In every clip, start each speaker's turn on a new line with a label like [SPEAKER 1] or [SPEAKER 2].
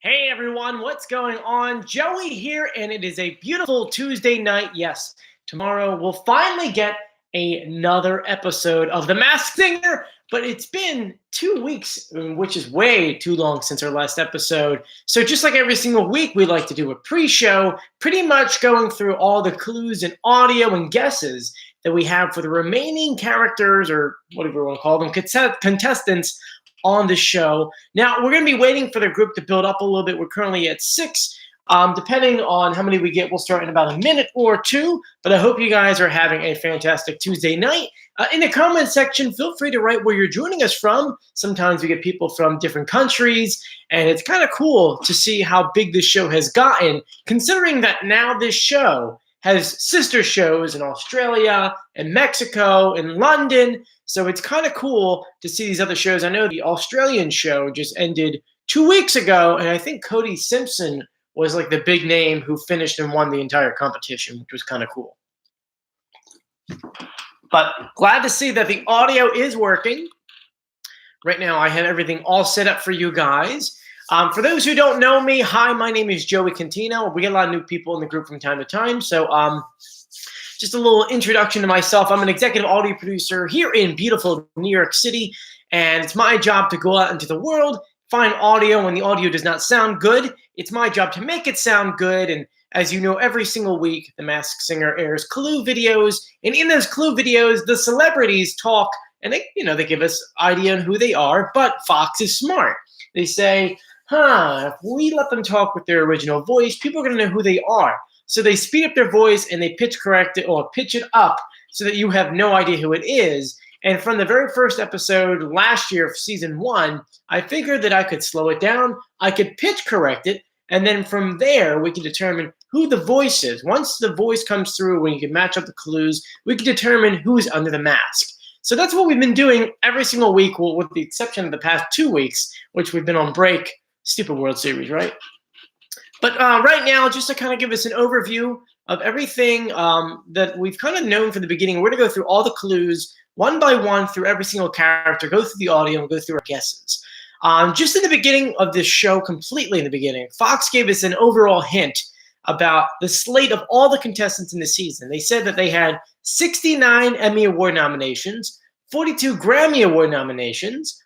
[SPEAKER 1] Hey everyone, what's going on? Joey here, and it is a beautiful Tuesday night. Yes, tomorrow we'll finally get another episode of The Masked Singer, but it's been 2 weeks, which is way too long since our last episode. So, just like every single week, we like to do a pre show, pretty much going through all the clues and audio and guesses that we have for the remaining characters, or whatever you want to call them, contestants on the show. Now, we're going to be waiting for the group to build up a little bit. We're currently at 6. Depending on how many we get, we'll start in about a minute or two. But I hope you guys are having a fantastic Tuesday night. In the comment section, feel free to write where you're joining us from. Sometimes we get people from different countries, and it's kind of cool to see how big this show has gotten, considering that now this show has sister shows in Australia and Mexico and London. So it's kind of cool to see these other shows. I know the Australian show just ended 2 weeks ago, and I think Cody Simpson was like the big name who finished and won the entire competition, which was kind of cool. But glad to see that the audio is working. Right now, I have everything all set up for you guys. For those who don't know me, hi, my name is Joey Cantino. We get a lot of new people in the group from time to time. So just a little introduction to myself. I'm an executive audio producer here in beautiful New York City. And it's my job to go out into the world, find audio when the audio does not sound good. It's my job to make it sound good. And as you know, every single week, The Masked Singer airs clue videos. And in those clue videos, the celebrities talk and they give us idea on who they are. But Fox is smart. They say, if we let them talk with their original voice, people are going to know who they are. So they speed up their voice and they pitch correct it or pitch it up so that you have no idea who it is. And from the very first episode last year of season 1, I figured that I could slow it down, I could pitch correct it, and then from there we can determine who the voice is. Once the voice comes through, when you can match up the clues, we can determine who's under the mask. So that's what we've been doing every single week, well, with the exception of the past 2 weeks, which we've been on break. Stupid World Series, right? But right now, just to kind of give us an overview of everything that we've kind of known from the beginning, we're going to go through all the clues one by one through every single character, go through the audio, and go through our guesses. Just in the beginning of this show, completely in the beginning, Fox gave us an overall hint about the slate of all the contestants in the season. They said that they had 69 Emmy Award nominations, 42 Grammy Award nominations,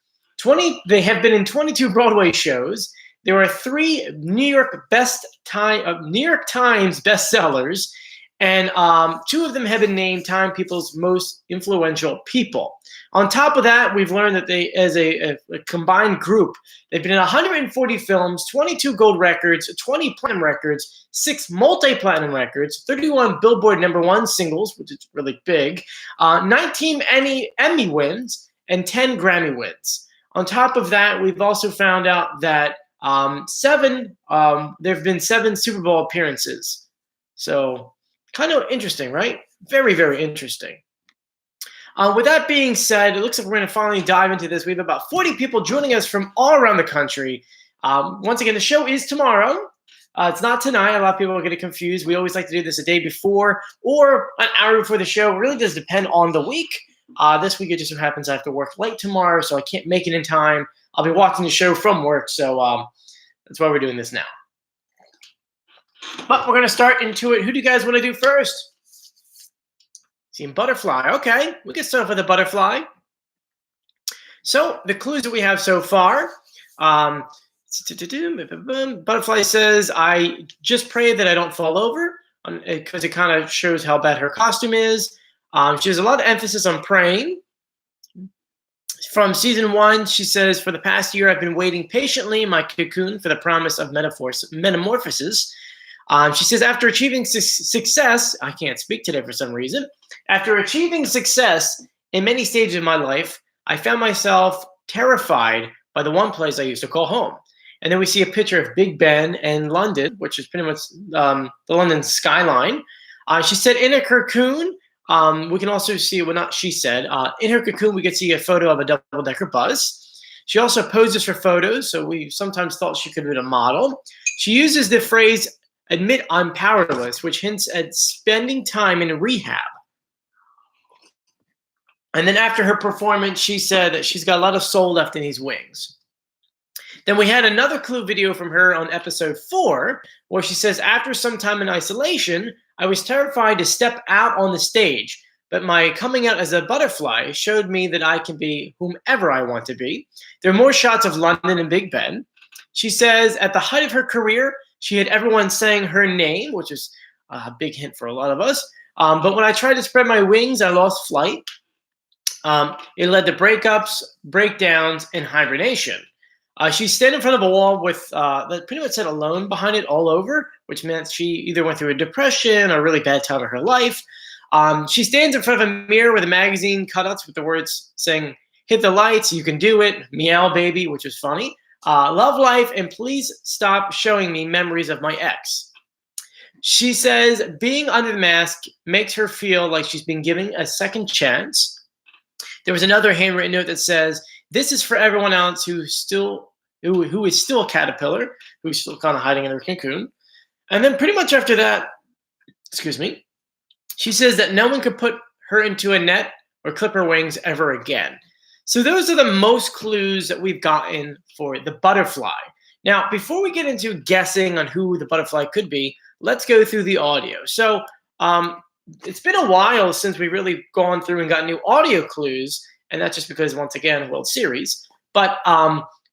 [SPEAKER 1] they have been in 22 Broadway shows. There are 3 New York Times bestsellers, and 2 of them have been named Time People's most influential people. On top of that, we've learned that they, as a combined group, they've been in 140 films, 22 gold records, 20 platinum records, 6 multi-platinum records, 31 Billboard #1 singles, which is really big, 19 Emmy wins, and 10 Grammy wins. On top of that, we've also found out that there have been 7 Super Bowl appearances. So kind of interesting, right? Very, very interesting. With that being said, it looks like we're going to finally dive into this. We have about 40 people joining us from all around the country. Once again, the show is tomorrow. It's not tonight. A lot of people are getting confused. We always like to do this a day before or an hour before the show. It really does depend on the week. This week, it just so happens I have to work late tomorrow, so I can't make it in time. I'll be watching the show from work, so that's why we're doing this now. But we're going to start into it. Who do you guys want to do first? Team Butterfly. Okay, we can start with a butterfly. So the clues that we have so far. Butterfly says, I just pray that I don't fall over, because it kind of shows how bad her costume is. She has a lot of emphasis on praying. From season 1, she says, for the past year, I've been waiting patiently in my cocoon for the promise of metamorphosis. She says, after achieving success, I can't speak today for some reason. After achieving success in many stages of my life, I found myself terrified by the one place I used to call home. And then we see a picture of Big Ben and London, which is pretty much the London skyline. She said, in a cocoon, we can also see, well, not she said, in her cocoon, we could see a photo of a double-decker bus. She also poses for photos, so we sometimes thought she could have been a model. She uses the phrase, admit I'm powerless, which hints at spending time in rehab. And then after her performance, she said that she's got a lot of soul left in these wings. Then we had another clue video from her on episode 4, where she says, after some time in isolation, I was terrified to step out on the stage, but my coming out as a butterfly showed me that I can be whomever I want to be. There are more shots of London and Big Ben. She says, at the height of her career, she had everyone saying her name, which is a big hint for a lot of us. But when I tried to spread my wings, I lost flight. It led to breakups, breakdowns, and hibernation. She's standing in front of a wall with that pretty much said alone behind it all over, which meant she either went through a depression or a really bad time of her life. She stands in front of a mirror with a magazine cutouts with the words saying, hit the lights, you can do it, meow baby, which is funny. Love life, and please stop showing me memories of my ex. She says being under the mask makes her feel like she's been given a second chance. There was another handwritten note that says, this is for everyone else who is still a caterpillar, who's still kind of hiding in her cocoon. And then pretty much after that, excuse me, she says that no one could put her into a net or clip her wings ever again. So those are the most clues that we've gotten for the butterfly. Now, before we get into guessing on who the butterfly could be, let's go through the audio. So it's been a while since we've really gone through and got new audio clues. And that's just because, once again, World Series. But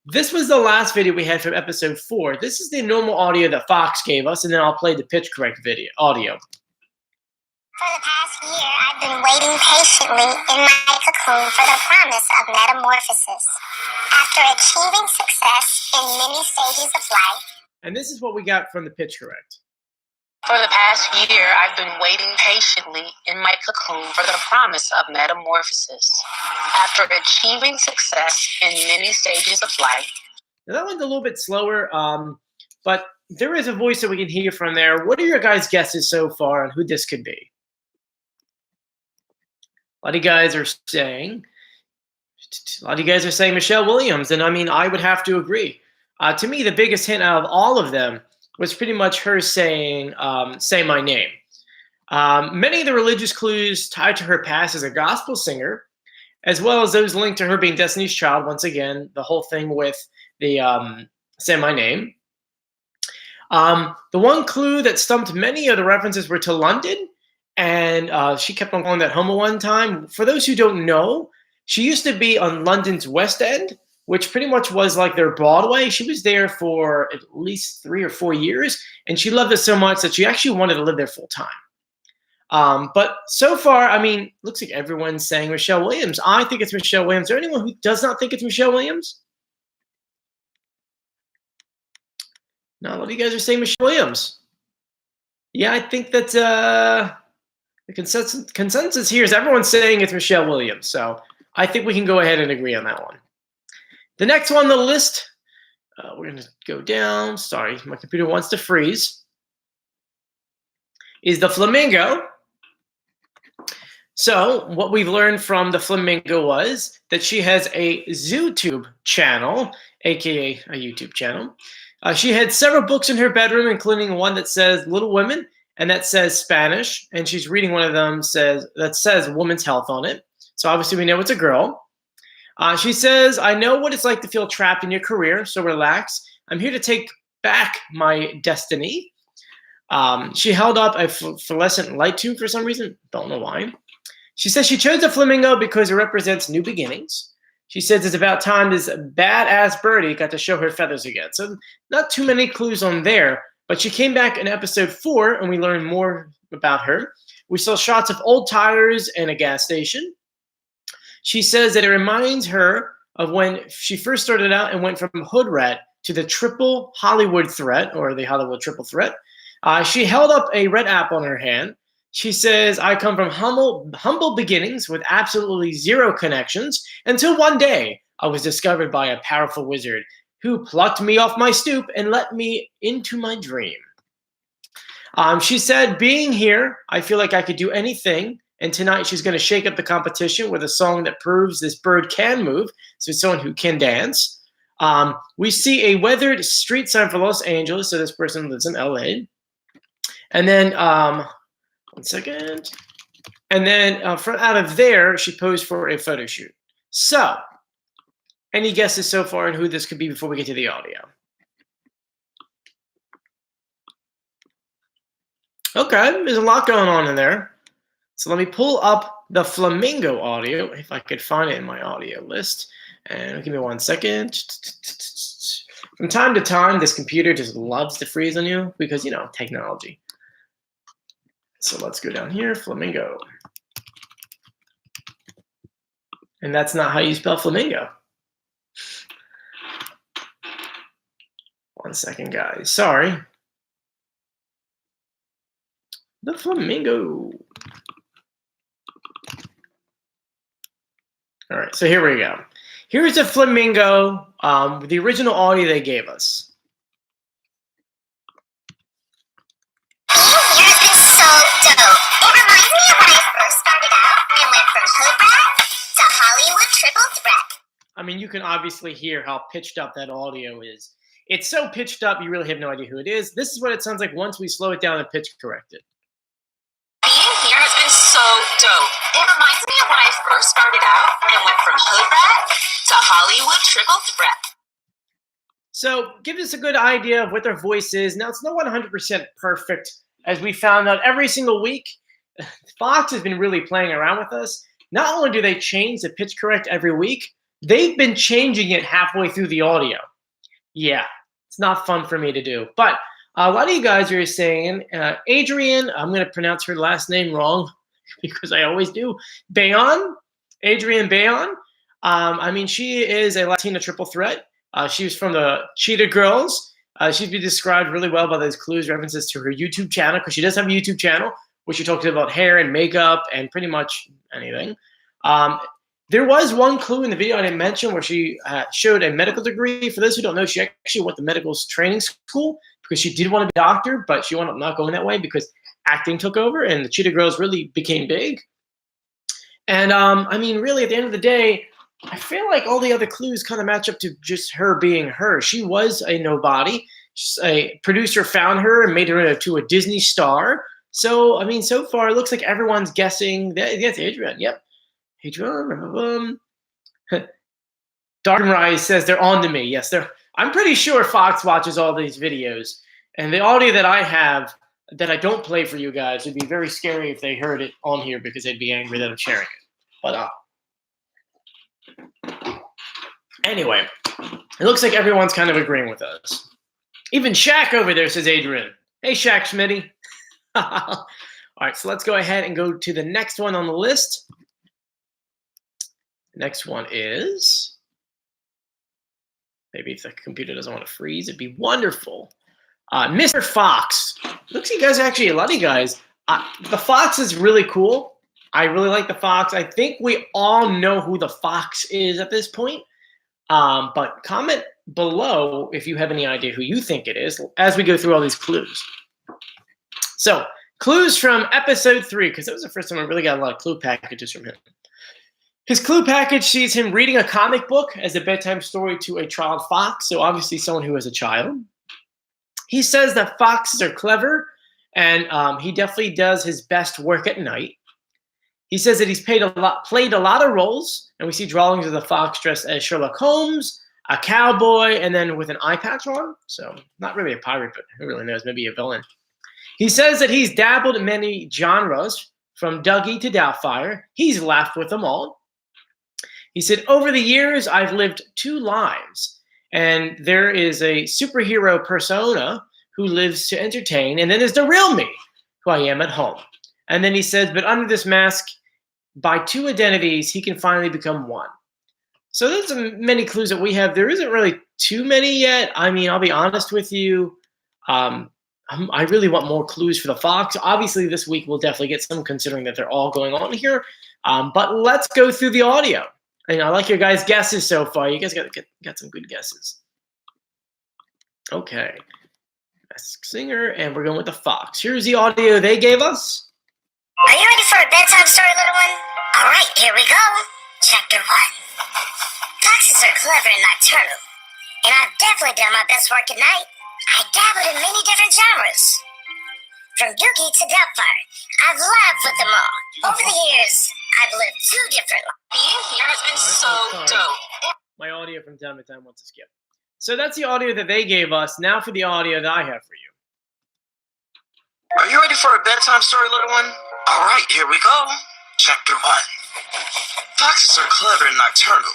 [SPEAKER 1] this was the last video we had from episode 4. This is the normal audio that Fox gave us, and then I'll play the pitch correct audio.
[SPEAKER 2] For the past year, I've been waiting patiently in my cocoon for the promise of metamorphosis. After achieving success in many stages of life.
[SPEAKER 1] And this is what we got from the pitch correct.
[SPEAKER 3] For the past year, I've been waiting patiently in my cocoon for the promise of metamorphosis. After achieving success in many stages of life.
[SPEAKER 1] Now that one's a little bit slower, but there is a voice that we can hear from there. What are your guys' guesses so far on who this could be? A lot of you guys are saying Michelle Williams, and I mean, I would have to agree. To me, the biggest hint out of all of them was pretty much her saying, say my name. Many of the religious clues tied to her past as a gospel singer, as well as those linked to her being Destiny's Child, once again, the whole thing with the say my name. The one clue that stumped many of the references were to London, and she kept on calling that home at one time. For those who don't know, she used to be on London's West End, which pretty much was like their Broadway. She was there for at least 3 or 4 years, and she loved it so much that she actually wanted to live there full time. But so far, I mean, looks like everyone's saying Michelle Williams. I think it's Michelle Williams. Is there anyone who does not think it's Michelle Williams? No, a lot of you guys are saying Michelle Williams. Yeah, I think that the consensus here is everyone's saying it's Michelle Williams. So I think we can go ahead and agree on that one. The next one on the list, we're going to go down. Sorry, my computer wants to freeze. Is the Flamingo. So what we've learned from the Flamingo was that she has a ZooTube channel, aka a YouTube channel. She had several books in her bedroom, including one that says Little Women, and that says Spanish. And she's reading one of them that says Women's Health on it. So obviously we know it's a girl. She says, I know what it's like to feel trapped in your career, so relax. I'm here to take back my destiny. She held up a fluorescent light tube for some reason. Don't know why. She says she chose the Flamingo because it represents new beginnings. She says it's about time this badass birdie got to show her feathers again. So not too many clues on there, but she came back in episode 4 and we learned more about her. We saw shots of old tires and a gas station. She says that it reminds her of when she first started out and went from hood rat to the triple Hollywood threat, or the Hollywood triple threat. She held up a red apple in her hand. She says, I come from humble beginnings with absolutely zero connections until one day I was discovered by a powerful wizard who plucked me off my stoop and let me into my dream. She said, being here, I feel like I could do anything. And tonight she's going to shake up the competition with a song that proves this bird can move. So it's someone who can dance. We see a weathered street sign for Los Angeles. So this person lives in LA. And then, 1 second. And then out of there, she posed for a photo shoot. So Any guesses so far on who this could be before we get to the audio? Okay, there's a lot going on in there. So let me pull up the Flamingo audio, if I could find it in my audio list. And give me 1 second. From time to time, this computer just loves to freeze on you because, you know, technology. So let's go down here, Flamingo. And that's not how you spell flamingo. 1 second, guys. Sorry. The Flamingo. All right, so here we go. Here's a Flamingo, the original audio they gave us.
[SPEAKER 2] Being here is so dope. It reminds me of when I first started out and went from hood rat to Hollywood triple threat.
[SPEAKER 1] I mean, you can obviously hear how pitched up that audio is. It's so pitched up, you really have no idea who it is. This is what it sounds like once we slow it down and pitch correct it.
[SPEAKER 3] Being here has been so dope. It reminds me of when I first started out and went from hood rat to Hollywood triple threat.
[SPEAKER 1] So give us a good idea of what their voice is. Now, it's not 100% perfect, as we found out every single week. Fox has been really playing around with us. Not only do they change the pitch correct every week, they've been changing it halfway through the audio. Yeah, it's not fun for me to do. But a lot of you guys are saying, Adrian, I'm going to pronounce her last name wrong because I always do, Bayon, Adrian Bayon. I mean, she is a Latina triple threat. She was from the Cheetah Girls. She's been described really well by those clues, references to her YouTube channel, because she does have a YouTube channel, where she talks about hair and makeup and pretty much anything. There was one clue in the video I didn't mention where she showed a medical degree. For those who don't know, she actually went to medical training school because she did want to be a doctor, but she wound up not going that way because acting took over and the Cheetah Girls really became big. And I mean, really, at the end of the day, I feel like all the other clues kind of match up to just her being her. She was a nobody. A producer found her and made her into a Disney star. So, I mean, so far, it looks like everyone's guessing that. Yes, Adrian. Yep. Adrian. Dark Rise says they're on to me. Yes, they're. I'm pretty sure Fox watches all these videos. And the audio that I have that I don't play for you guys would be very scary if they heard it on here because they'd be angry that I'm sharing it. But anyway, it looks like everyone's kind of agreeing with us. Even Shaq over there says Adrian. Hey, Shaq Schmitty. All right, so let's go ahead and go to the next one on the list. The next one is, maybe if the computer doesn't want to freeze, it'd be wonderful. Mr. Fox. Looks like you guys are actually a lot of you guys. The Fox is really cool. I really like the Fox. I think we all know who the Fox is at this point. But comment below if you have any idea who you think it is as we go through all these clues. So, clues from episode 3, because that was the first time I really got a lot of clue packages from him. His clue package sees him reading a comic book as a bedtime story to a child fox, so obviously someone who is a child. He says that foxes are clever, and he definitely does his best work at night. He says that he's played a lot of roles, and we see drawings of the fox dressed as Sherlock Holmes, a cowboy, and then with an eye patch on. So not really a pirate, but who really knows? Maybe a villain. He says that he's dabbled in many genres, from Dougie to Doubtfire. He's laughed with them all. He said, over the years, I've lived 2 lives, and there is a superhero persona who lives to entertain, and then there's the real me, who I am at home. And then he says, but under this mask, by 2 identities, he can finally become one. So there's many clues that we have. There isn't really too many yet. I mean, I'll be honest with you. I really want more clues for the Fox. Obviously, this week we'll definitely get some, considering that they're all going on here. But let's go through the audio. And I like your guys' guesses so far. You guys got some good guesses. Okay. Masked Singer, and we're going with the Fox. Here's the audio they gave us.
[SPEAKER 2] Are you ready for a bedtime story, little one? All right, here we go. Chapter 1. Foxes are clever and nocturnal, and I've definitely done my best work at night. I dabbled in many different genres. From Doogie to Doubtfire, I've laughed with them all. Over the years, I've lived 2 different lives.
[SPEAKER 3] Being here has been so dope.
[SPEAKER 1] My audio audio from time to time wants to skip. So that's the audio that they gave us. Now for the audio that I have for you.
[SPEAKER 4] Are you ready for a bedtime story, little one? All right, here we go. Chapter 1. Foxes are clever and nocturnal,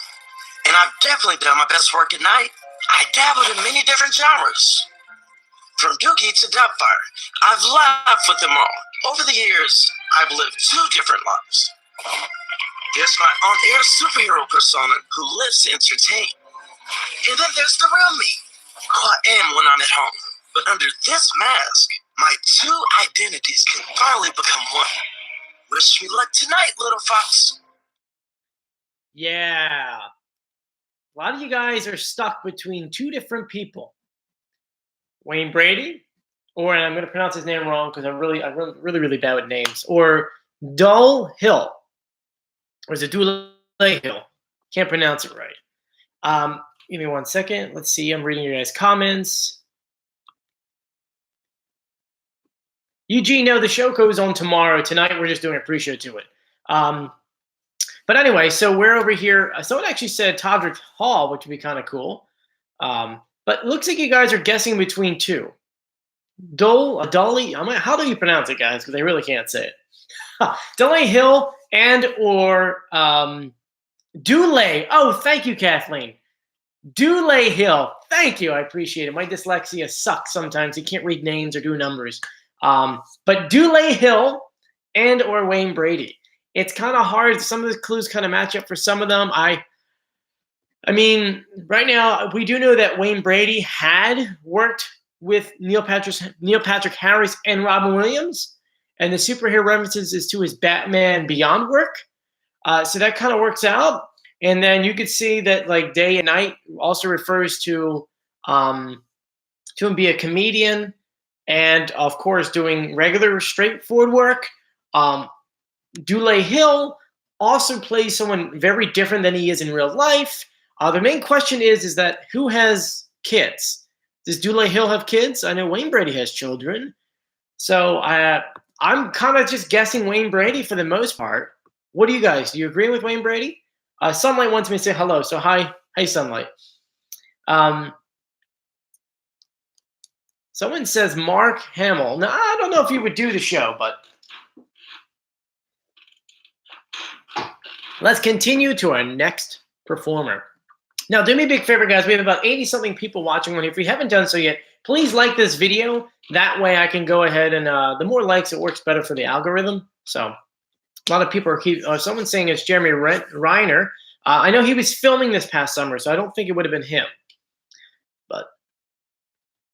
[SPEAKER 4] and I've definitely done my best work at night. I dabbled in many different genres. From Dookie to Dubfire, I've laughed with them all. Over the years, I've lived 2 different lives. There's my on-air superhero persona who lives to entertain. And then there's the real me, who I am when I'm at home. But under this mask, my 2 identities can finally become one. Wish me luck tonight, little fox.
[SPEAKER 1] Yeah. A lot of you guys are stuck between 2 different people. Wayne Brady, or, and I'm going to pronounce his name wrong because I'm really bad with names, or Dull Hill. Or is it Dule Hill? Can't pronounce it right. Give me 1 second. Let's see. I'm reading your guys' comments. Eugene, no, the show goes on tomorrow. Tonight, we're just doing a pre-show to it. But anyway, so we're over here. Someone actually said Todrick Hall, which would be kind of cool. But it looks like you guys are guessing between 2. Dolly, how do you pronounce it, guys? Because I really can't say it. Dolly Hill and or Dule. Oh, thank you, Kathleen. Dule Hill. Thank you. I appreciate it. My dyslexia sucks sometimes. You can't read names or do numbers. But Dule Hill and or Wayne Brady. It's kind of hard. Some of the clues kind of match up for some of them. I mean, right now, we do know that Wayne Brady had worked with Neil Patrick Harris and Robin Williams. And the superhero references is to his Batman Beyond work. So that kind of works out. And then you could see that like Day and Night also refers to him be a comedian and, of course, doing regular straightforward work. Dule Hill also plays someone very different than he is in real life. The main question is that who has kids? Does Dule Hill have kids? I know Wayne Brady has children. So I'm kind of just guessing Wayne Brady for the most part. What do you guys? Do you agree with Wayne Brady? Sunlight wants me to say hello. So hi, Sunlight. Someone says Mark Hamill. Now, I don't know if he would do the show, but let's continue to our next performer. Now, do me a big favor, guys. We have about 80-something people watching on here. If you haven't done so yet, please like this video. That way I can go ahead and the more likes, it works better for the algorithm. So a lot of people are someone's saying it's Jeremy Reiner. I know he was filming this past summer, so I don't think it would have been him. But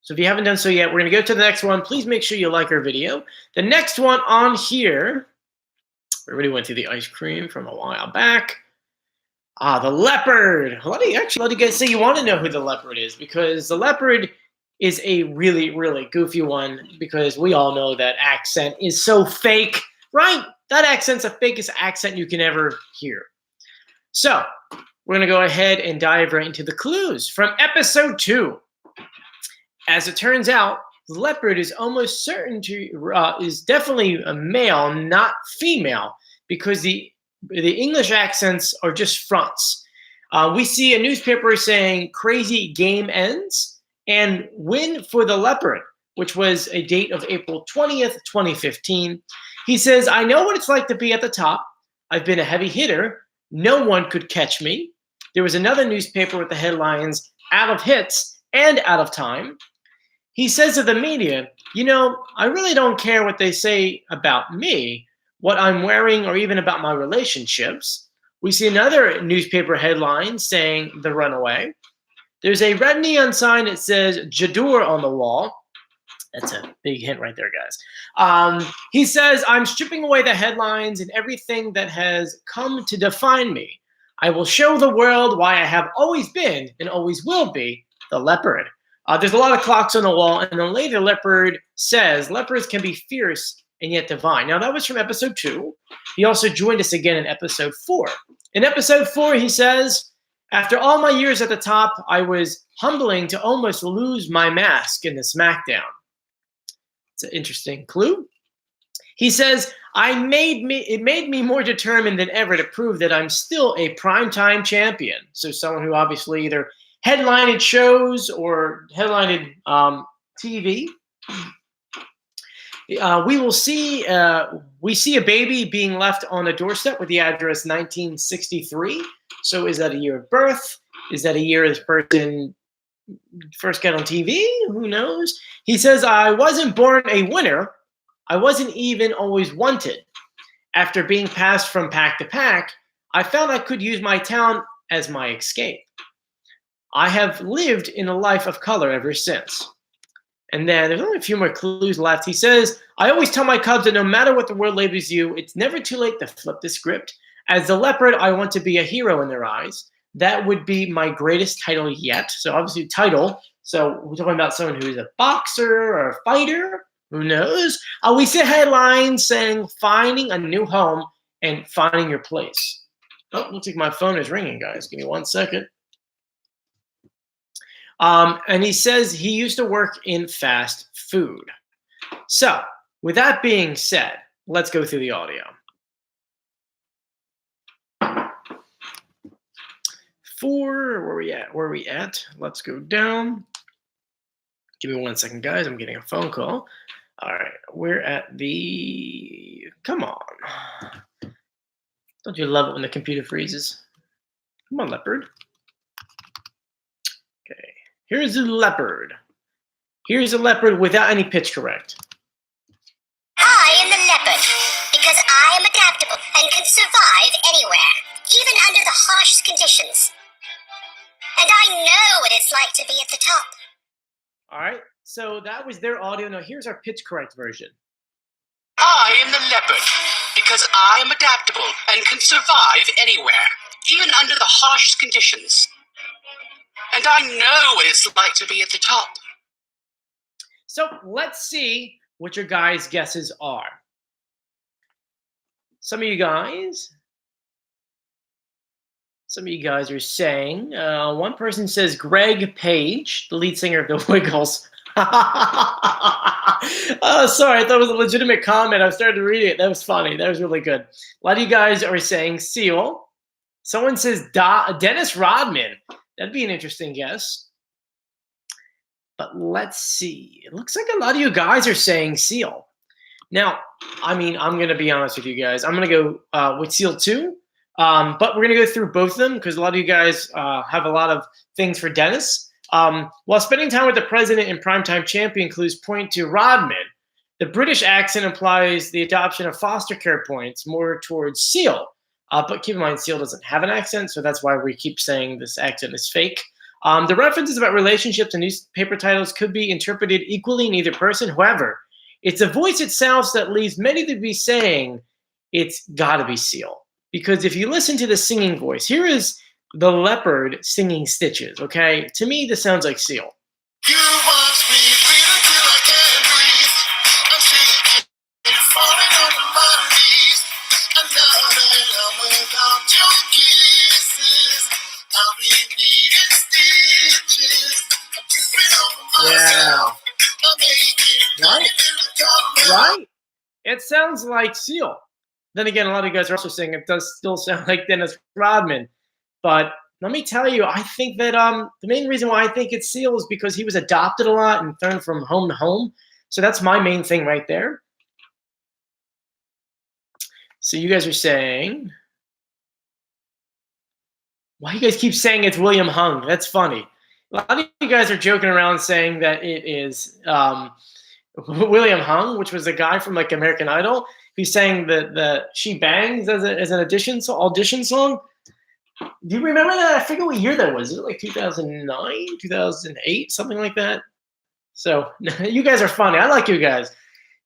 [SPEAKER 1] so if you haven't done so yet, we're going to go to the next one. Please make sure you like our video. The next one on here, we already went through the ice cream from a while back. The Leopard. A lot of you guys say you want to know who the Leopard is because the Leopard is a really, really goofy one because we all know that accent is so fake, right? That accent's the fakest accent you can ever hear. So we're going to go ahead and dive right into the clues from episode 2. As it turns out, the Leopard is almost certain to is definitely a male, not female, because the English accents are just fronts. We see a newspaper saying crazy game ends and win for the Leopard, which was a date of April 20th, 2015. He says, I know what it's like to be at the top. I've been a heavy hitter. No one could catch me. There was another newspaper with the headlines, out of hits and out of time. He says to the media, you know, I really don't care what they say about me, what I'm wearing, or even about my relationships. We see another newspaper headline saying the runaway. There's a red neon sign that says Jadur on the wall. That's a big hint right there, guys. He says, I'm stripping away the headlines and everything that has come to define me. I will show the world why I have always been and always will be the Leopard. There's a lot of clocks on the wall, and then later Leopard says, leopards can be fierce and yet divine. Now, that was from episode 2. He also joined us again in episode 4. In episode 4, he says, after all my years at the top, I was humbling to almost lose my mask in the SmackDown. It's an interesting clue. He says, it made me more determined than ever to prove that I'm still a primetime champion. So someone who obviously either headlined shows or headlined TV. We see a baby being left on a doorstep with the address 1963. So is that a year of birth? Is that a year this person first got on TV? Who knows? He says, I wasn't born a winner. I wasn't even always wanted. After being passed from pack to pack, I found I could use my talent as my escape. I have lived in a life of color ever since. And then there's only a few more clues left. He says, I always tell my cubs that no matter what the world labels you, it's never too late to flip the script. As the leopard, I want to be a hero in their eyes. That would be my greatest title yet. So obviously title. So we're talking about someone who's a boxer or a fighter. Who knows? We see headlines saying finding a new home and finding your place. Oh, looks like my phone is ringing, guys. Give me 1 second. And he says he used to work in fast food. So, with that being said, let's go through the audio. Where are we at? Let's go down. Give me 1 second, guys. I'm getting a phone call. All right, we're at the... Come on. Don't you love it when the computer freezes? Come on, Leopard. Okay, here's the Leopard. Here's a Leopard without any pitch correct.
[SPEAKER 2] I am the leopard because I am adaptable and can survive anywhere, even under the harshest conditions. And I know what it's like to be at the top.
[SPEAKER 1] All right, so that was their audio. Now here's our pitch correct version.
[SPEAKER 4] I am the leopard because I am adaptable and can survive anywhere, even under the harshest conditions. And I know what it's like to be at the top.
[SPEAKER 1] So let's see what your guys' guesses are. Some of you guys are saying, one person says Greg Page, the lead singer of the Wiggles. Oh, sorry, I thought it was a legitimate comment. I started to read it. That was funny. That was really good. A lot of you guys are saying Seal. Someone says Dennis Rodman. That'd be an interesting guess. But let's see. It looks like a lot of you guys are saying Seal. Now, I mean, I'm going to be honest with you guys. I'm going to go with Seal too. But we're going to go through both of them because a lot of you guys have a lot of things for Dennis. While spending time with the president in primetime champion clues point to Rodman, the British accent implies the adoption of foster care points more towards Seal. But keep in mind, Seal doesn't have an accent, so that's why we keep saying this accent is fake. The references about relationships and newspaper titles could be interpreted equally in either person. However, it's the voice itself that leads many to be saying it's got to be Seal. Because if you listen to the singing voice, here is the leopard singing Stitches, okay? To me, this sounds like Seal.
[SPEAKER 5] You watch me breathe until I can't breathe. I'm shaking, falling on my knees. Another love without your kisses. I'll be needing stitches. I'm tripping over myself. I'm aching.
[SPEAKER 1] Right? It sounds like Seal. Then again, a lot of you guys are also saying it does still sound like Dennis Rodman. But let me tell you, I think that the main reason why I think it's Seal is because he was adopted a lot and thrown from home to home. So that's my main thing right there. So you guys are saying, why you guys keep saying it's William Hung? That's funny. A lot of you guys are joking around saying that it is William Hung, which was a guy from like American Idol. Who's sang the She Bangs as an audition song. Do you remember that? I forget what year that was. Is it like 2009, 2008, something like that? So you guys are funny. I like you guys.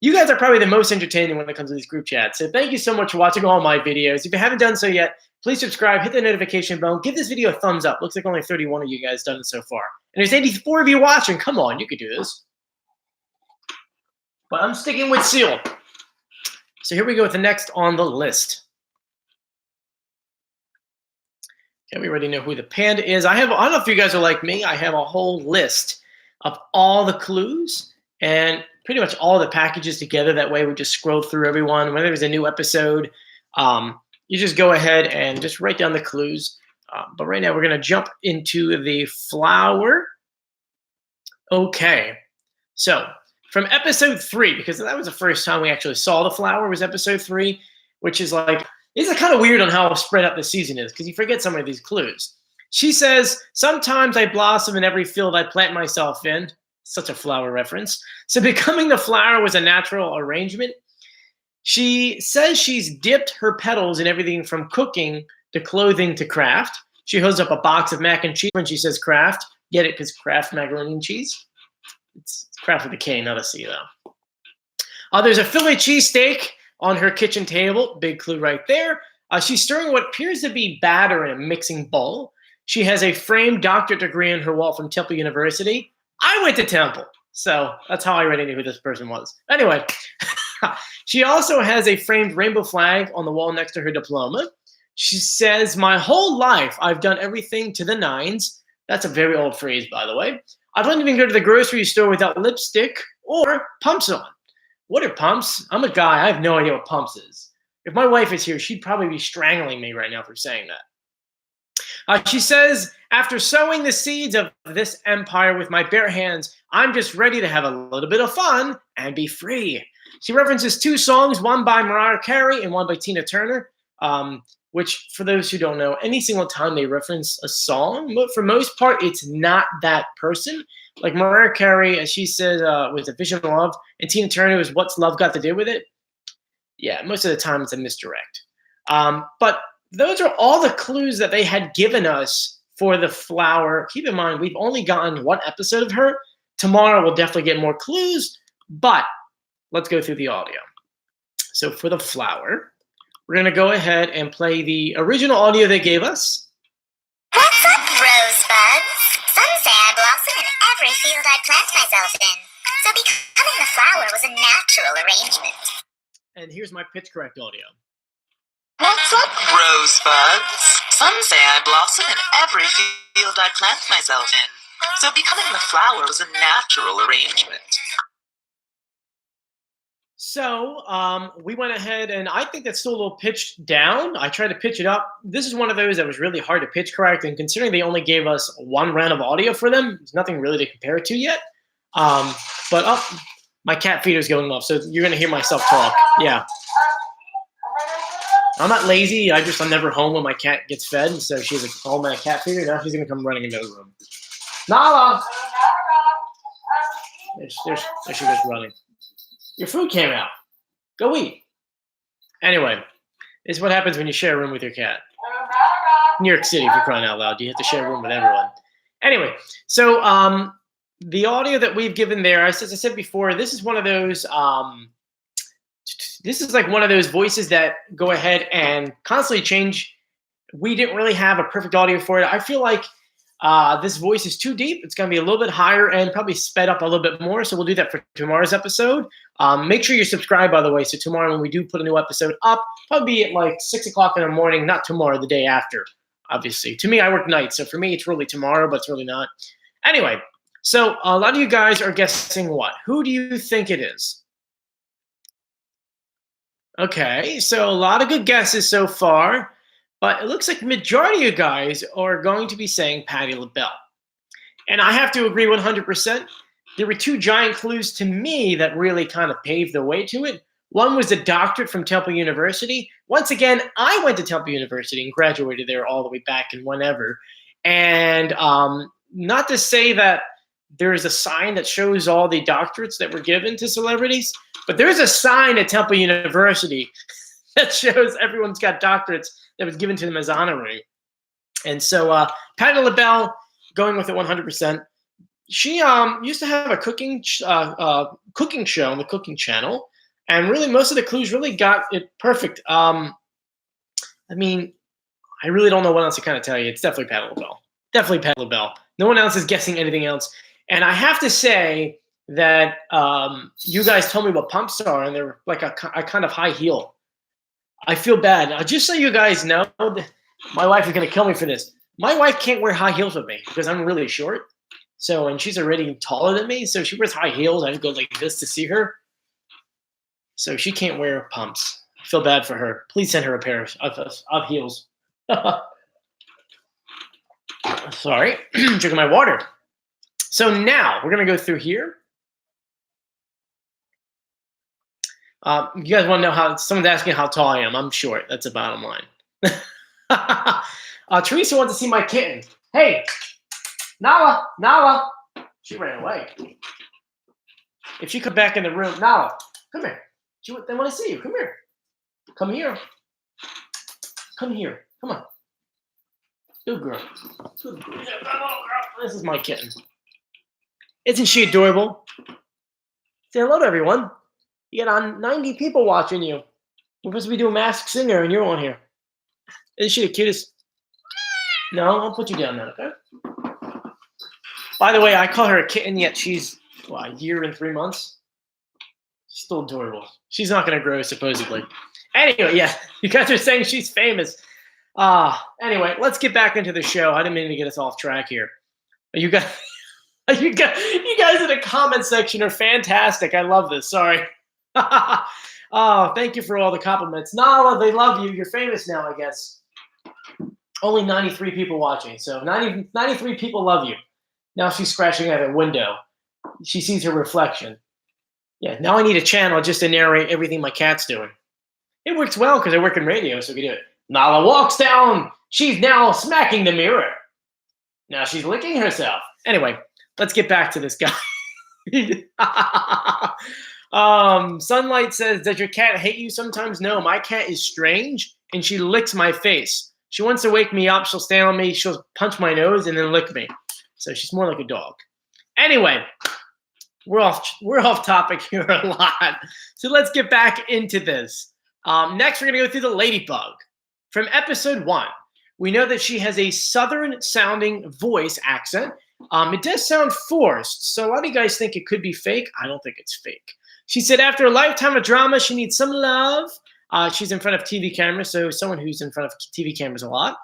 [SPEAKER 1] You guys are probably the most entertaining when it comes to these group chats. So thank you so much for watching all my videos. If you haven't done so yet, please subscribe, hit the notification bell, give this video a thumbs up. Looks like only 31 of you guys done it so far. And there's 84 of you watching. Come on, you could do this. But I'm sticking with Seal. So here we go with the next on the list. Okay, we already know who the panda is. I don't know if you guys are like me. I have a whole list of all the clues. And pretty much all the packages together. That way we just scroll through everyone. When there's a new episode, you just go ahead and just write down the clues. But right now we're going to jump into the flower. Okay. So from episode 3, because that was the first time we actually saw the flower, was episode 3, which is like, it's kind of weird on how spread out the season is because you forget some of these clues. She says, sometimes I blossom in every field I plant myself in. Such a flower reference. So becoming the flower was a natural arrangement. She says she's dipped her petals in everything from cooking to clothing to craft. She holds up a box of mac and cheese when she says craft. Get it? Because craft macaroni and cheese. It's craft with a K, not a C, though. There's a Philly cheesesteak on her kitchen table. Big clue right there. She's stirring what appears to be batter in a mixing bowl. She has a framed doctorate degree on her wall from Temple University. I went to Temple, so that's how I already knew who this person was. Anyway, she also has a framed rainbow flag on the wall next to her diploma. She says, my whole life I've done everything to the nines. That's a very old phrase, by the way. I don't even go to the grocery store without lipstick or pumps on. What are pumps? I'm a guy. I have no idea what pumps is. If my wife is here, she'd probably be strangling me right now for saying that. She says, after sowing the seeds of this empire with my bare hands, I'm just ready to have a little bit of fun and be free. She references 2 songs, one by Mariah Carey and one by Tina Turner, which, for those who don't know, any single time they reference a song, for most part, it's not that person. Like Mariah Carey, as she says, was a vision of love, and Tina Turner was What's Love Got to Do with It? Yeah, most of the time it's a misdirect. But those are all the clues that they had given us for the flower. Keep in mind, we've only gotten 1 episode of her. Tomorrow we'll definitely get more clues, but let's go through the audio. So for the flower, we're going to go ahead and play the original audio they gave us.
[SPEAKER 2] What's up, rosebuds? Some say I blossom in every field I plant myself in. So becoming the flower was a natural arrangement.
[SPEAKER 1] And here's my pitch correct audio.
[SPEAKER 4] What's up, rosebuds? Some say I blossom in every field I plant myself in. So becoming the flower was a natural arrangement.
[SPEAKER 1] So we went ahead, and I think that's still a little pitched down. I tried to pitch it up. This is one of those that was really hard to pitch correct, and considering they only gave us 1 round of audio for them, there's nothing really to compare it to yet. But my cat feeder's going off, so you're going to hear myself talk. Yeah. I'm not lazy. I'm never home when my cat gets fed, and so she has a home and a cat feeder. Now she's going to come running into the room. Nala! There she goes running. Your food came out. Go eat. Anyway, this is what happens when you share a room with your cat. New York City, if you're crying out loud. You have to share a room with everyone. Anyway, so the audio that we've given there, as I said before, this is one of those this is like one of those voices that go ahead and constantly change. We didn't really have a perfect audio for it. I feel like this voice is too deep. It's going to be a little bit higher and probably sped up a little bit more. So we'll do that for tomorrow's episode. Make sure you're subscribed, by the way. So tomorrow when we do put a new episode up, probably be at like 6 o'clock in the morning, not tomorrow, the day after, obviously. To me, I work nights. So for me, it's really tomorrow, but it's really not. Anyway, so a lot of you guys are guessing what? Who do you think it is? Okay, so a lot of good guesses so far. But it looks like the majority of you guys are going to be saying Patti LaBelle. And I have to agree 100%. There were 2 giant clues to me that really kind of paved the way to it. One was a doctorate from Temple University. Once again, I went to Temple University and graduated there all the way back in whenever. And not to say that there's a sign that shows all the doctorates that were given to celebrities, but there's a sign at Temple University that shows everyone's got doctorates that was given to them as honorary. And so Patti LaBelle, going with it 100%. She used to have a cooking show on the Cooking Channel, and really most of the clues really got it perfect. I mean, I really don't know what else to kind of tell you. It's definitely Patti LaBelle. Definitely Patti LaBelle. No one else is guessing anything else. And I have to say that you guys told me what pumps are, and they're like a kind of high heel. I feel bad. Just so you guys know, my wife is going to kill me for this. My wife can't wear high heels with me because I'm really short. So, and she's already taller than me, so she wears high heels. I have to go like this to see her. So she can't wear pumps. I feel bad for her. Please send her a pair of heels. Sorry, drinking my water. So now we're going to go through here. You guys want to know how, someone's asking how tall I am. I'm short. That's the bottom line. Teresa wants to see my kitten. Hey, Nala, Nala. She ran away. If she come back in the room, Nala, come here. They want to see you. Come here. Come here. Come here. Come on. Good girl. Good girl. This is my kitten. Isn't she adorable? Say hello to everyone. You got 90 people watching you. We're supposed to be doing Masked Singer, and you're on here. Isn't she the cutest? No, I'll put you down now, okay? By the way, I call her a kitten, yet she's, a year and 3 months. She's still adorable. She's not going to grow, supposedly. Anyway, yeah, you guys are saying she's famous. Anyway, let's get back into the show. I didn't mean to get us off track here. You guys in the comment section are fantastic. I love this. Sorry. Oh, thank you for all the compliments. Nala, they love you. You're famous now, I guess. Only 93 people watching. So 93 people love you. Now she's scratching at a window. She sees her reflection. Yeah, now I need a channel just to narrate everything my cat's doing. It works well because I work in radio, so we can do it. Nala walks down. She's now smacking the mirror. Now she's licking herself. Anyway, let's get back to this guy. Sunlight says, does your cat hate you sometimes? No, my cat is strange, and she licks my face. She wants to wake me up. She'll stand on me. She'll punch my nose and then lick me. So she's more like a dog. Anyway, we're off topic here a lot. So let's get back into this. Next, we're going to go through the Ladybug. From episode 1, we know that she has a southern-sounding voice accent. It does sound forced, so a lot of you guys think it could be fake. I don't think it's fake. She said after a lifetime of drama, she needs some love. She's in front of TV cameras, so someone who's in front of TV cameras a lot.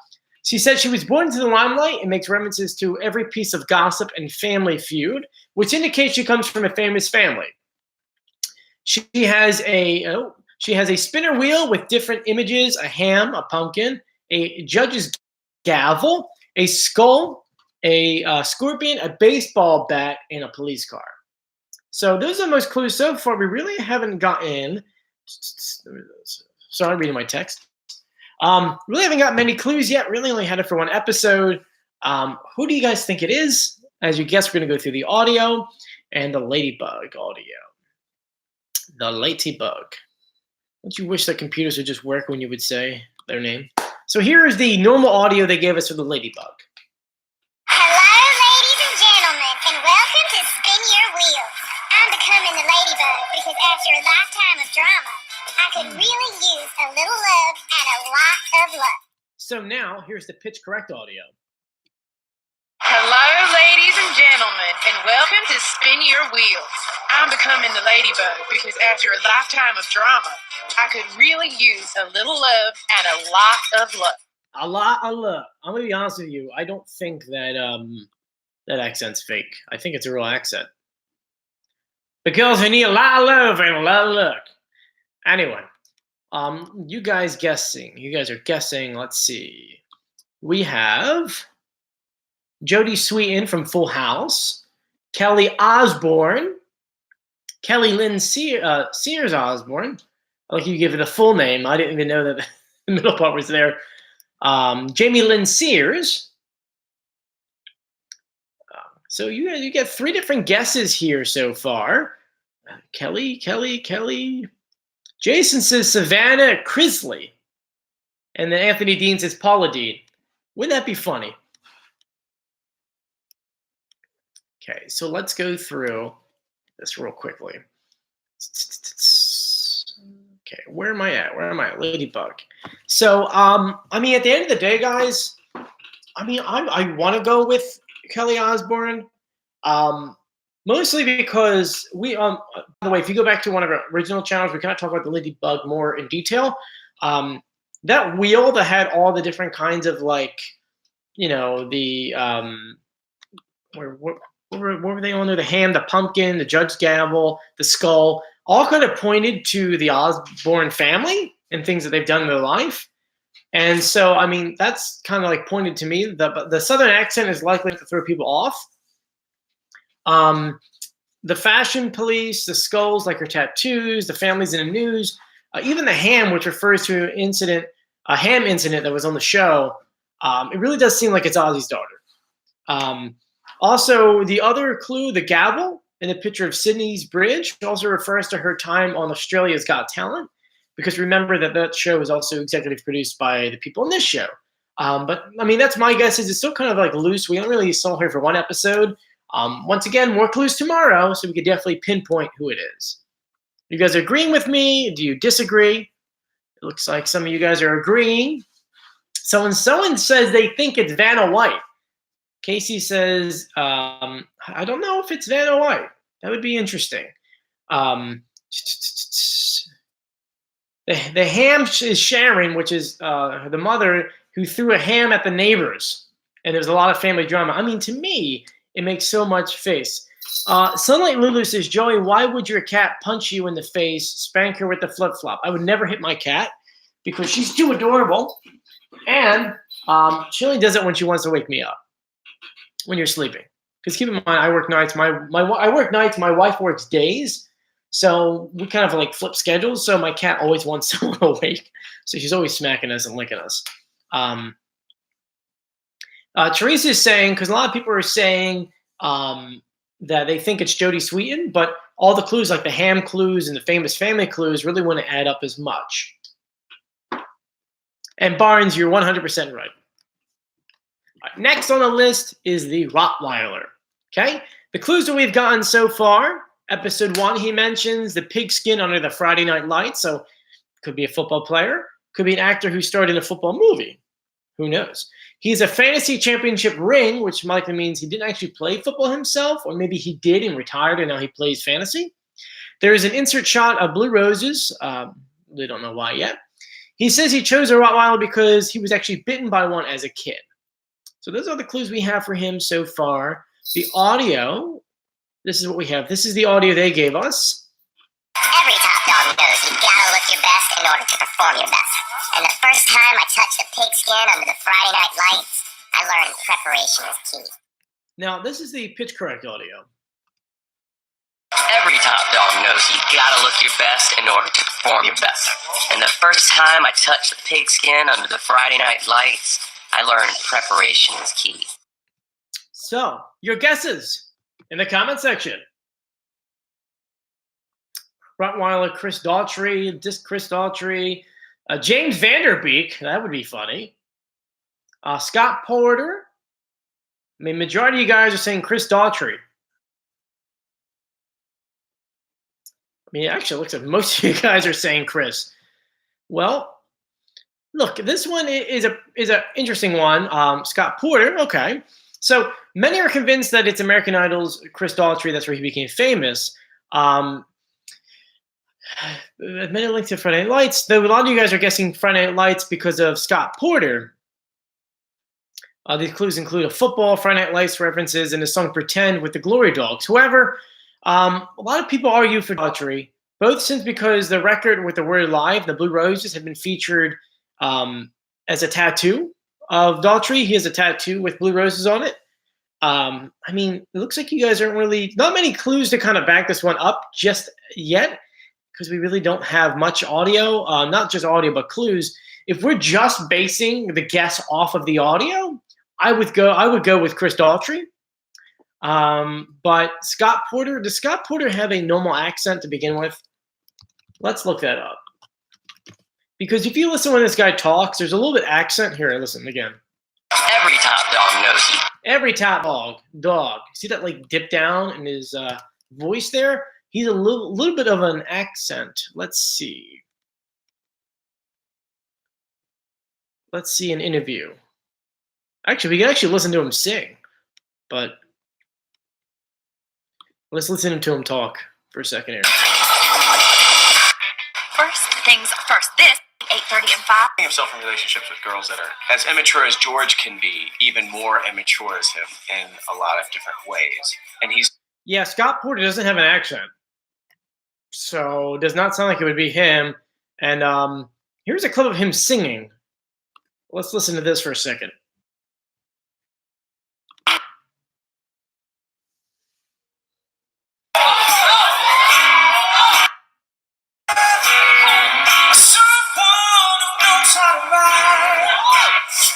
[SPEAKER 1] She said she was born into the limelight and makes references to every piece of gossip and family feud, which indicates she comes from a famous family. She has a spinner wheel with different images, a ham, a pumpkin, a judge's gavel, a skull, a scorpion, a baseball bat, and a police car. So those are the most clues so far. We really haven't gotten, sorry, reading my text. Really haven't got many clues yet. Really only had it for one episode. Who do you guys think it is? As you guess, we're going to go through the audio and the Ladybug audio. The Ladybug. Don't you wish that computers would just work when you would say their name? So here is the normal audio they gave us for the Ladybug.
[SPEAKER 2] Hello, ladies and gentlemen, and welcome to Spin Your Wheels. I'm becoming the Ladybug because after a lifetime of drama, I could really use a little love and a lot of luck.
[SPEAKER 1] So now, here's the pitch correct audio.
[SPEAKER 3] Hello, ladies and gentlemen, and welcome to Spin Your Wheels. I'm becoming the Ladybug because after a lifetime of drama, I could really use a little love and a lot of luck.
[SPEAKER 1] A lot of luck. I'm going to be honest with you. I don't think that that accent's fake. I think it's a real accent. Because I need a lot of love and a lot of luck. Anyway, you guys guessing. You guys are guessing. Let's see. We have Jodie Sweetin from Full House, Kelly Osbourne, Kelly Lynn Sears Osbourne. I like you give it a full name. I didn't even know that the middle part was there. Jamie Lynn Sears. So you get 3 different guesses here so far. Kelly. Jason says Savannah Crisley. And then Anthony Dean says Paula Dean. Wouldn't that be funny? Okay, so let's go through this real quickly. Okay, where am I at? Ladybug. So, I mean, at the end of the day, guys, I mean, I want to go with Kelly Osbourne, mostly because we, by the way, if you go back to one of our original channels, we kind of talk about the Ladybug more in detail. That wheel that had all the different kinds of, like, you know, the, what were they on there? The ham, the pumpkin, the judge's gavel, the skull, all kind of pointed to the Osborne family and things that they've done in their life. And so, I mean, that's kind of like pointed to me. The Southern accent is likely to throw people off. The fashion police, the skulls, like her tattoos, the families in the news, even the ham, which refers to an incident, a ham incident that was on the show. It really does seem like it's Ozzy's daughter. Also, the other clue, the gavel in the picture of Sydney's bridge, also refers to her time on Australia's Got Talent, because remember that show is also executive produced by the people in this show. But I mean, that's my guess. Is it's still kind of like loose. We don't really saw her for one episode. Once again, more clues tomorrow, so we could definitely pinpoint who it is. You guys are agreeing with me? Do you disagree? It looks like some of you guys are agreeing. Someone says they think it's Vanna White. Casey says, I don't know if it's Vanna White. That would be interesting. The ham is Sharon, which is the mother who threw a ham at the neighbors. And there's a lot of family drama. I mean, to me, it makes so much face. Sunlight Lulu says, Joey, why would your cat punch you in the face, spank her with the flip-flop? I would never hit my cat because she's too adorable. And she only does it when she wants to wake me up, when you're sleeping. Because keep in mind, I work nights. I work nights. My wife works days. So we kind of like flip schedules. So my cat always wants someone awake. So she's always smacking us and licking us. Teresa is saying, because a lot of people are saying that they think it's Jodie Sweetin, but all the clues, like the ham clues and the famous family clues, really wouldn't add up as much. And Barnes, you're 100% right. Next on the list is the Rottweiler. Okay? The clues that we've gotten so far, episode 1, he mentions the pigskin under the Friday Night Lights. So could be a football player, could be an actor who starred in a football movie. Who knows? He's a fantasy championship ring, which likely means he didn't actually play football himself, or maybe he did and retired and now he plays fantasy. There is an insert shot of blue roses. They don't know why yet. He says he chose a Rottweiler because he was actually bitten by one as a kid. So those are the clues we have for him so far. The audio, this is what we have. This is the audio they gave us.
[SPEAKER 2] Every top dog knows you gotta look your best in order to perform your best. And the first time I touched the pigskin under the Friday Night Lights, I learned preparation is key.
[SPEAKER 1] Now, this is the pitch correct audio.
[SPEAKER 6] Every top dog knows you gotta look your best in order to perform your best. And the first time I touched the pigskin under the Friday Night Lights, I learned preparation is key.
[SPEAKER 1] So, your guesses in the comment section. Rottweiler, Chris Daughtry, James Vanderbeek, that would be funny. Scott Porter. I mean, majority of you guys are saying Chris Daughtry. I mean, it actually looks like most of you guys are saying Chris. Well, look, this one is an interesting one. Scott Porter, okay. So many are convinced that it's American Idol's Chris Daughtry. That's where he became famous. Many links to Friday Night Lights, though a lot of you guys are guessing Friday Night Lights because of Scott Porter. These clues include a football, Friday Night Lights references, and the song Pretend with the Glory Dogs. However, a lot of people argue for Daughtry, both since because the record with the word live, the Blue Roses, have been featured as a tattoo of Daughtry. He has a tattoo with blue roses on it. I mean, it looks like you guys aren't really, not many clues to kind of back this one up just yet, because we really don't have much audio, not just audio, but clues. If we're just basing the guess off of the audio, I would go with Chris Daughtry. But Scott Porter, does Scott Porter have a normal accent to begin with? Let's look that up. Because if you listen when this guy talks, there's a little bit of accent here. Listen again.
[SPEAKER 6] Every top dog knows you.
[SPEAKER 1] Every top dog. See that like dip down in his voice there? He's a little bit of an accent. Let's see. Let's see an interview. Actually, we can actually listen to him sing, but let's listen to him talk for a second here.
[SPEAKER 7] First things first, this
[SPEAKER 2] 8:30 and 5.
[SPEAKER 7] Himself in relationships with girls that are as immature as George can be, even more immature as him in a lot of different ways. And he's
[SPEAKER 1] Yeah, Scott Porter doesn't have an accent, so it does not sound like it would be him. And here's a clip of him singing. Let's listen to this for a second.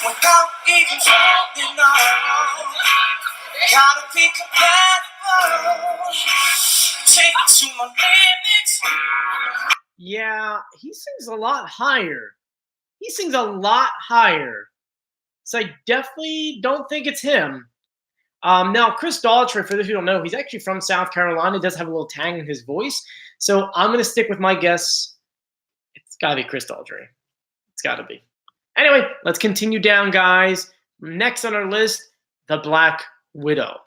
[SPEAKER 5] Without even falling out, gotta be compatible. Take it to my limits.
[SPEAKER 1] Yeah, he sings a lot higher. He sings a lot higher. So I definitely don't think it's him. Now, Chris Daughtry, for those who don't know, he's actually from South Carolina. He does have a little tang in his voice. So I'm going to stick with my guess. It's got to be Chris Daughtry. It's got to be. Anyway, let's continue down, guys. Next on our list, the Black Widow.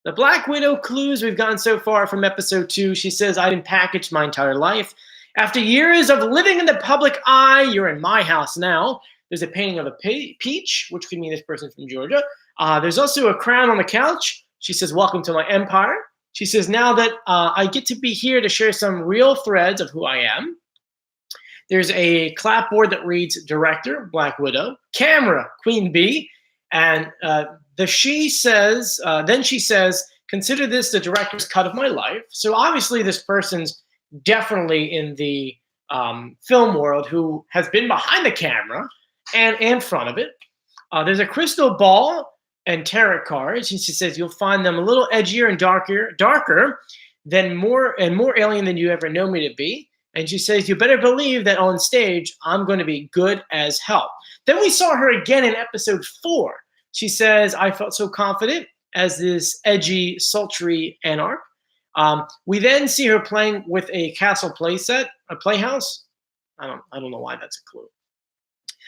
[SPEAKER 1] The Black Widow clues we've gotten so far from episode 2. She says, I've been packaged my entire life. After years of living in the public eye, you're in my house now. There's a painting of a peach, which could mean this person's from Georgia. There's also a crown on the couch. She says, welcome to my empire. She says, now that I get to be here to share some real threads of who I am. There's a clapboard that reads Director, Black Widow, Camera, Queen Bee, and then she says, consider this the director's cut of my life. So obviously this person's definitely in the film world who has been behind the camera and in front of it. There's a crystal ball and tarot cards. And she says you'll find them a little edgier and darker than more alien than you ever know me to be. And she says, you better believe that on stage, I'm going to be good as hell. Then we saw her again in episode 4. She says, I felt so confident as this edgy, sultry anarch. We then see her playing with a castle playset, a playhouse. I don't know why that's a clue.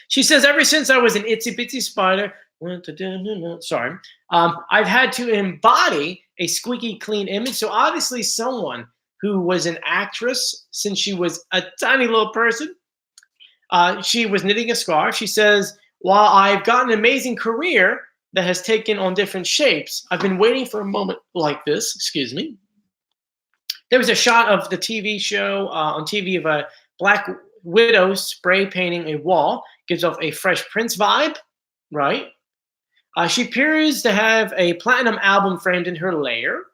[SPEAKER 1] She says, ever since I was an itsy bitsy spider, sorry, I've had to embody a squeaky clean image. So obviously someone who was an actress since she was a tiny little person. She was knitting a scarf. She says, while I've got an amazing career that has taken on different shapes, I've been waiting for a moment like this. Excuse me. There was a shot of the TV show on TV of a Black Widow spray painting a wall. Gives off a Fresh Prince vibe, right? She appears to have a platinum album framed in her lair.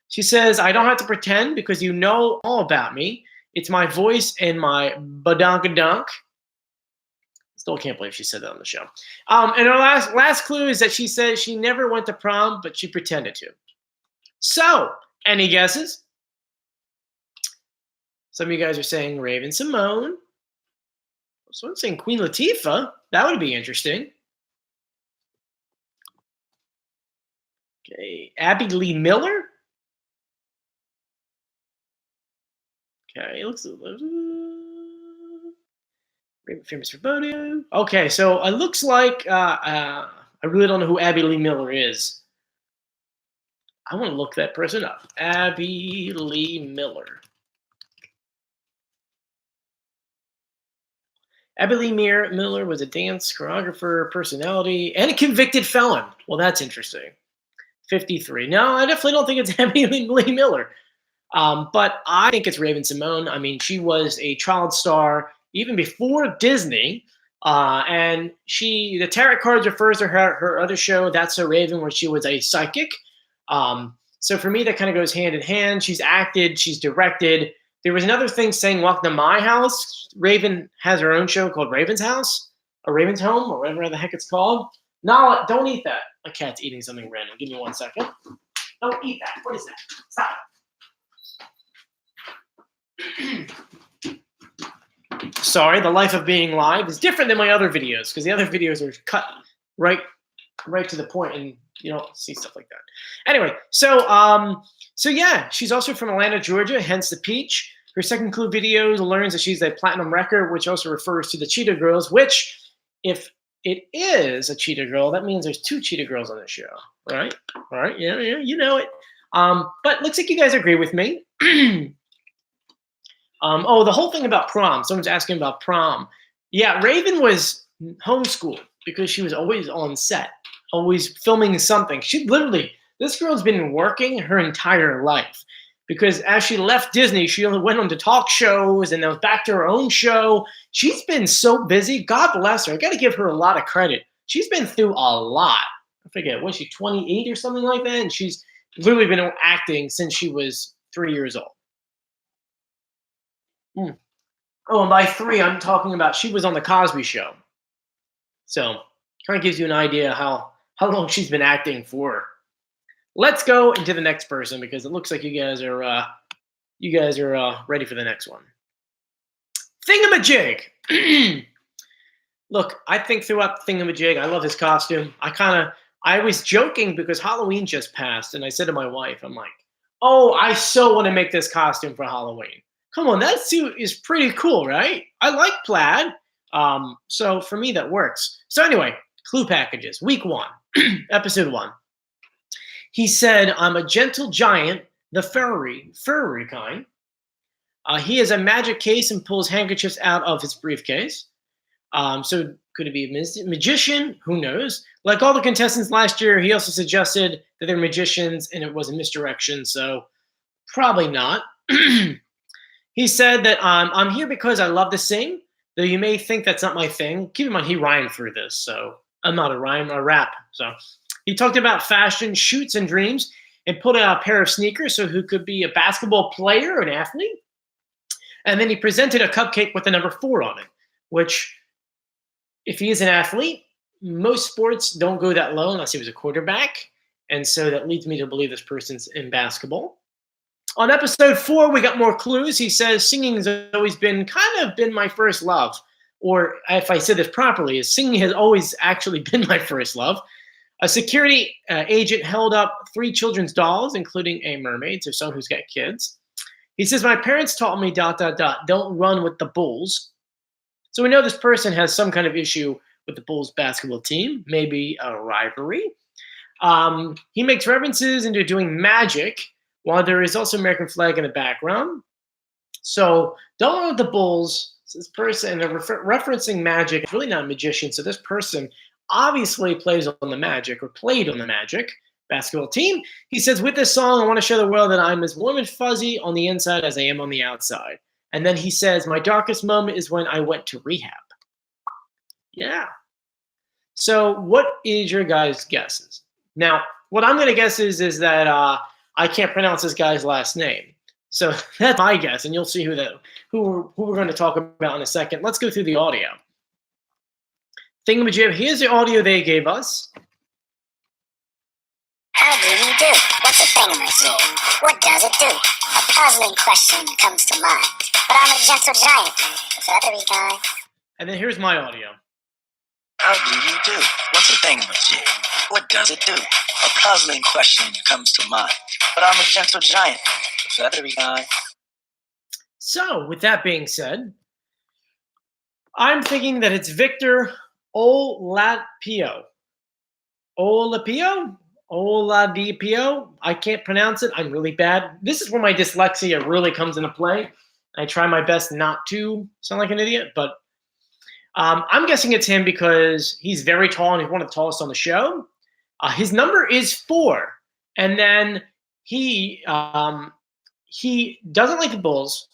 [SPEAKER 1] She says, I don't have to pretend because you know all about me. It's my voice and my badonkadunk. Still can't believe she said that on the show. And her last clue is that she says she never went to prom, but she pretended to. So, any guesses? Some of you guys are saying Raven Simone. Someone's saying Queen Latifah. That would be interesting. Okay, Abby Lee Miller. Okay, it looks famous for Bodo. Okay, so it looks like I really don't know who Abby Lee Miller is. I want to look that person up. Abby Lee Miller. Abby Lee Miller was a dance choreographer, personality, and a convicted felon. Well, that's interesting. 53. No, I definitely don't think it's Abby Lee Miller. But I think it's Raven Simone. I mean, she was a child star even before Disney. And the tarot cards refers to her other show, That's So Raven, where she was a psychic. So for me, that kind of goes hand in hand. She's acted, she's directed. There was another thing saying, welcome to my house. Raven has her own show called Raven's House, or Raven's Home, or whatever the heck it's called. No, don't eat that. My cat's eating something random. Give me 1 second. Don't eat that. What is that? Stop. Sorry, the life of being live is different than my other videos because the other videos are cut right to the point and you don't see stuff like that. Anyway, so yeah, she's also from Atlanta, Georgia, hence the peach. Her second clue video learns that she's a platinum record, which also refers to the Cheetah Girls, which if it is a Cheetah Girl, that means there's 2 Cheetah Girls on the show, right? All right, yeah, you know it. But looks like you guys agree with me. Oh, the whole thing about prom. Someone's asking about prom. Yeah, Raven was homeschooled because she was always on set, always filming something. This girl's been working her entire life because as she left Disney, she only went on to talk shows and then was back to her own show. She's been so busy. God bless her. I got to give her a lot of credit. She's been through a lot. I forget, was she 28 or something like that? And she's literally been acting since she was 3 years old. Oh, and by 3, I'm talking about she was on the Cosby Show. So, kind of gives you an idea how long she's been acting for. Let's go into the next person because it looks like you guys are ready for the next one. Thingamajig. Look, I think throughout Thingamajig, I love his costume. I was joking because Halloween just passed, and I said to my wife, I'm like, oh, I so want to make this costume for Halloween. Come on, that suit is pretty cool, right? I like plaid. So for me, that works. So anyway, clue packages. Week 1, episode 1. He said, I'm a gentle giant, the furry kind. He has a magic case and pulls handkerchiefs out of his briefcase. So could it be a magician? Who knows? Like all the contestants last year, he also suggested that they're magicians and it was a misdirection. So probably not. He said that I'm here because I love to sing, though you may think that's not my thing. Keep in mind, he rhymed through this, so I'm not a rhyme, I rap. So he talked about fashion, shoots, and dreams, and put out a pair of sneakers so who could be a basketball player, an athlete. And then he presented a cupcake with the number 4 on it, which, if he is an athlete, most sports don't go that low unless he was a quarterback. And so that leads me to believe this person's in basketball. On episode 4, we got more clues. He says singing has always been my first love. Or if I said this properly, is singing has always actually been my first love. A security agent held up 3 children's dolls, including a mermaid, so someone who's got kids. He says, my parents taught me ... don't run with the Bulls. So we know this person has some kind of issue with the Bulls basketball team, maybe a rivalry. He makes references into doing magic, while there is also American flag in the background. So don't run with the Bulls. So this person, referencing magic, is really not a magician. So this person obviously plays on the Magic or played on the Magic basketball team. He says, with this song, I want to show the world that I'm as warm and fuzzy on the inside as I am on the outside. And then he says, my darkest moment is when I went to rehab. Yeah. So what is your guys' guesses? Now, what I'm going to guess is that I can't pronounce this guy's last name. So that's my guess, and you'll see who we're going to talk about in a second. Let's go through the audio. Thingamajig, here's the audio they gave us.
[SPEAKER 2] How do you do? What's a thingamajig? What does it do? A puzzling question comes to mind. But I'm a gentle giant, a feathery guy.
[SPEAKER 1] And then here's my audio.
[SPEAKER 4] How do you do? What's a thingamajig? What does it do? A puzzling question comes to mind. But I'm a gentle giant, a feathery guy.
[SPEAKER 1] So, with that being said, I'm thinking that it's Victor Oladipo. Oladipo? I can't pronounce it. I'm really bad. This is where my dyslexia really comes into play. I try my best not to sound like an idiot, but I'm guessing it's him because he's very tall and he's one of the tallest on the show. His number is 4, and then he doesn't like the Bulls.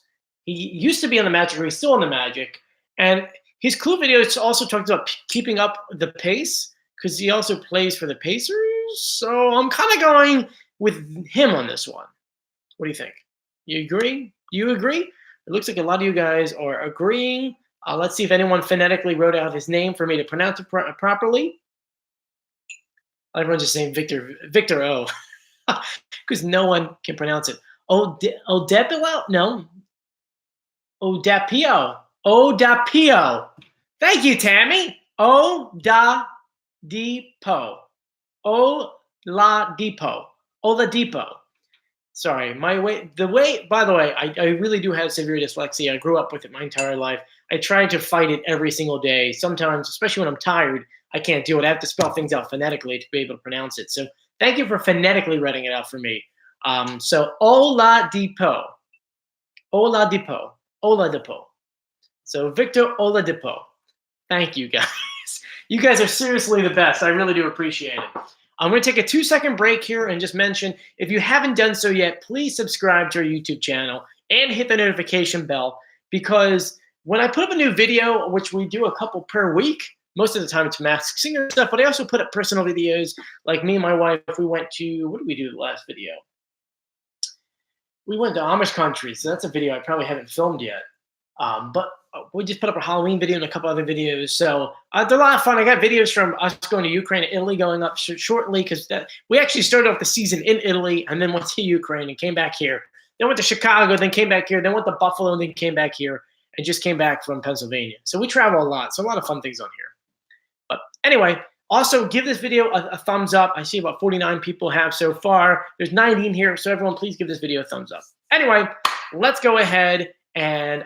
[SPEAKER 1] He used to be on the Magic, or he's still on the Magic, and his clue video also talks about keeping up the pace because he also plays for the Pacers. So I'm kind of going with him on this one. What do you think? You agree? You agree? It looks like a lot of you guys are agreeing. Let's see if anyone phonetically wrote out his name for me to pronounce it properly. Everyone's just saying Victor O, because no one can pronounce it. Odepilo? No. Odapio. Odapio. Thank you, Tammy. Oladipo. Oladipo. Oladipo. Sorry, by the way, I really do have severe dyslexia. I grew up with it my entire life. I try to fight it every single day. Sometimes, especially when I'm tired, I can't do it. I have to spell things out phonetically to be able to pronounce it. So thank you for phonetically writing it out for me. So Oladipo. Oladipo. Oladipo. So Victor Oladipo. Thank you, guys. You guys are seriously the best. I really do appreciate it. I'm going to take a 2-second break here and just mention, if you haven't done so yet, please subscribe to our YouTube channel and hit the notification bell, because when I put up a new video, which we do a couple per week, most of the time it's Masked Singer stuff, but I also put up personal videos, like me and my wife, we went to, what did we do the last video? We went to Amish country, so that's a video I probably haven't filmed yet. But we just put up a Halloween video and a couple other videos. So they're a lot of fun. I got videos from us going to Ukraine and Italy going up shortly, because we actually started off the season in Italy and then went to Ukraine and came back here. Then went to Chicago, then came back here, then went to Buffalo, and then came back here, and just came back from Pennsylvania. So we travel a lot. So a lot of fun things on here. But anyway, also give this video a thumbs up. I see about 49 people have so far. There's 90 in here, so everyone please give this video a thumbs up. Anyway, let's go ahead and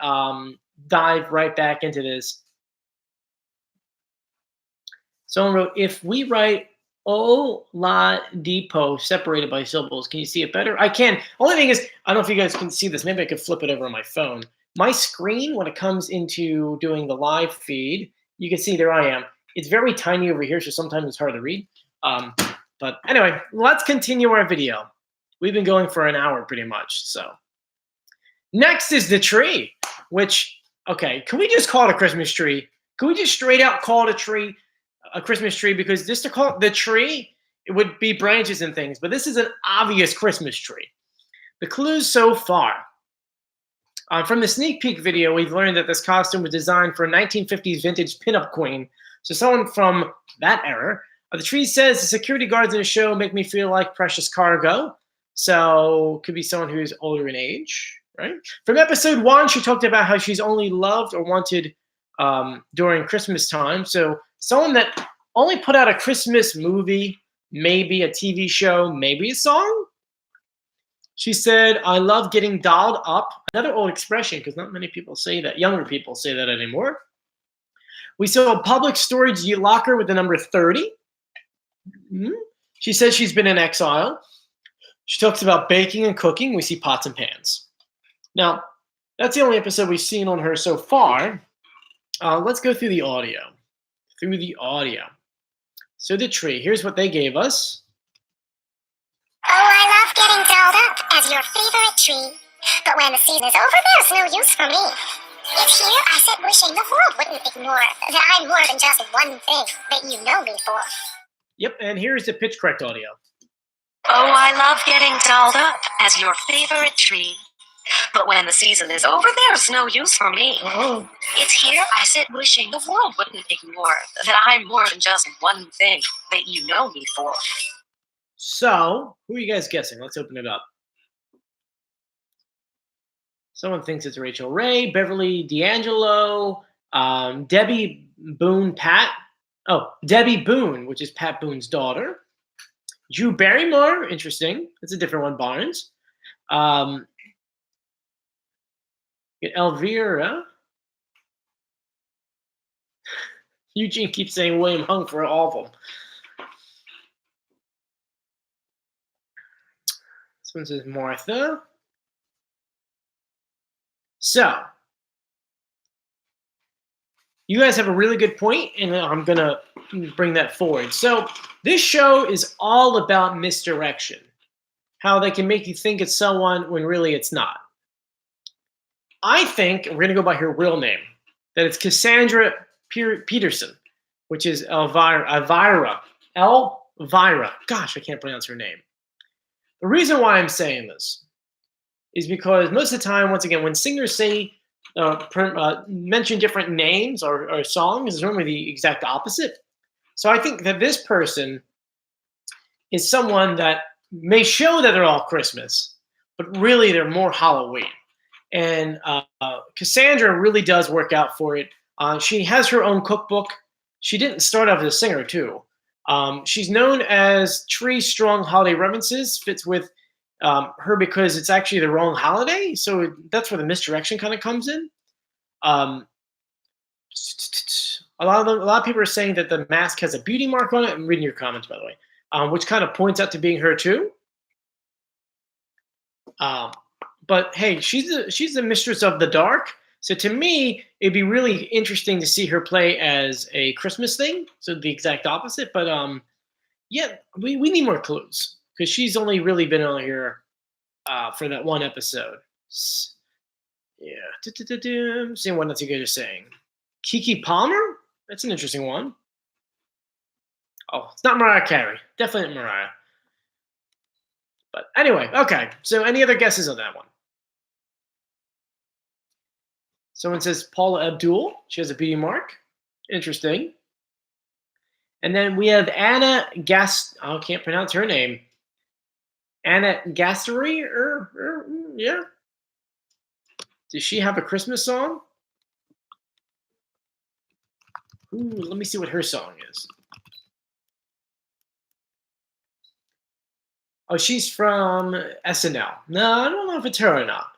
[SPEAKER 1] dive right back into this. Someone wrote, if we write O La Depot separated by syllables, can you see it better? I can. Only thing is, I don't know if you guys can see this. Maybe I could flip it over on my phone. My screen, when it comes into doing the live feed, you can see there I am. It's very tiny over here, so sometimes it's hard to read. But anyway, let's continue our video. We've been going for an hour pretty much, so. Next is the tree, which, okay, can we just call it a Christmas tree? Can we just straight out call it a Christmas tree? Because just to call it the tree, it would be branches and things, but this is an obvious Christmas tree. The clues so far. From the sneak peek video, we've learned that this costume was designed for a 1950s vintage pinup queen. So someone from that era. The tree says, the security guards in the show make me feel like precious cargo. So could be someone who's older in age. Right? From episode 1, she talked about how she's only loved or wanted during Christmas time. So someone that only put out a Christmas movie, maybe a TV show, maybe a song. She said, I love getting dolled up. Another old expression, because not many people say that. Younger people say that anymore. We saw a public storage locker with the number 30. She says she's been in exile. She talks about baking and cooking. We see pots and pans. Now, that's the only episode we've seen on her so far. Let's go through the audio. So the tree, here's what they gave us.
[SPEAKER 2] Oh, I love getting dolled up as your favorite tree. But when the season is over, there's no use for me. It's here I sit wishing the world wouldn't ignore that I'm more than just one thing that you know me for.
[SPEAKER 1] Yep, and here's the pitch correct audio.
[SPEAKER 8] Oh, I love getting dolled up as your favorite tree. But when the season is over, there's no use for me.
[SPEAKER 1] Oh.
[SPEAKER 8] It's here I sit wishing the world wouldn't ignore that I'm more than just one thing that you know me for.
[SPEAKER 1] So, who are you guys guessing? Let's open it up. Someone thinks it's Rachel Ray, Beverly D'Angelo, Debbie Boone, Debbie Boone, which is Pat Boone's daughter. Drew Barrymore, interesting. That's a different one, Barnes. Elvira. Eugene keeps saying William Hung for all of them. This one says Martha. So, you guys have a really good point, and I'm going to bring that forward. So, this show is all about misdirection. How they can make you think it's someone when really it's not. I think, we're going to go by her real name, that it's Cassandra Peterson, which is Elvira. Gosh, I can't pronounce her name. The reason why I'm saying this is because most of the time, once again, when singers say, mention different names or songs, it's normally the exact opposite. So I think that this person is someone that may show that they're all Christmas, but really they're more Halloween. And Cassandra really does work out for it. She has her own cookbook. She didn't start off as a singer, too. She's known as Tree Strong Holiday References. Fits with her because it's actually the wrong holiday. So that's where the misdirection kind of comes in. A lot of people are saying that the mask has a beauty mark on it. I'm reading your comments, by the way, which kind of points out to being her, too. But hey, she's the mistress of the dark. So to me, it'd be really interesting to see her play as a Christmas thing. So the exact opposite. But yeah, we need more clues because she's only really been on here for that one episode. Yeah. Seeing what else you guys are saying. Kiki Palmer? That's an interesting one. Oh, it's not Mariah Carey. Definitely not Mariah. But anyway, okay. So any other guesses on that one? Someone says Paula Abdul. She has a beauty mark. Interesting. And then we have Anna I can't pronounce her name. Anna Gassery? Yeah. Does she have a Christmas song? Ooh, let me see what her song is. Oh, she's from SNL. No, I don't know if it's her or not.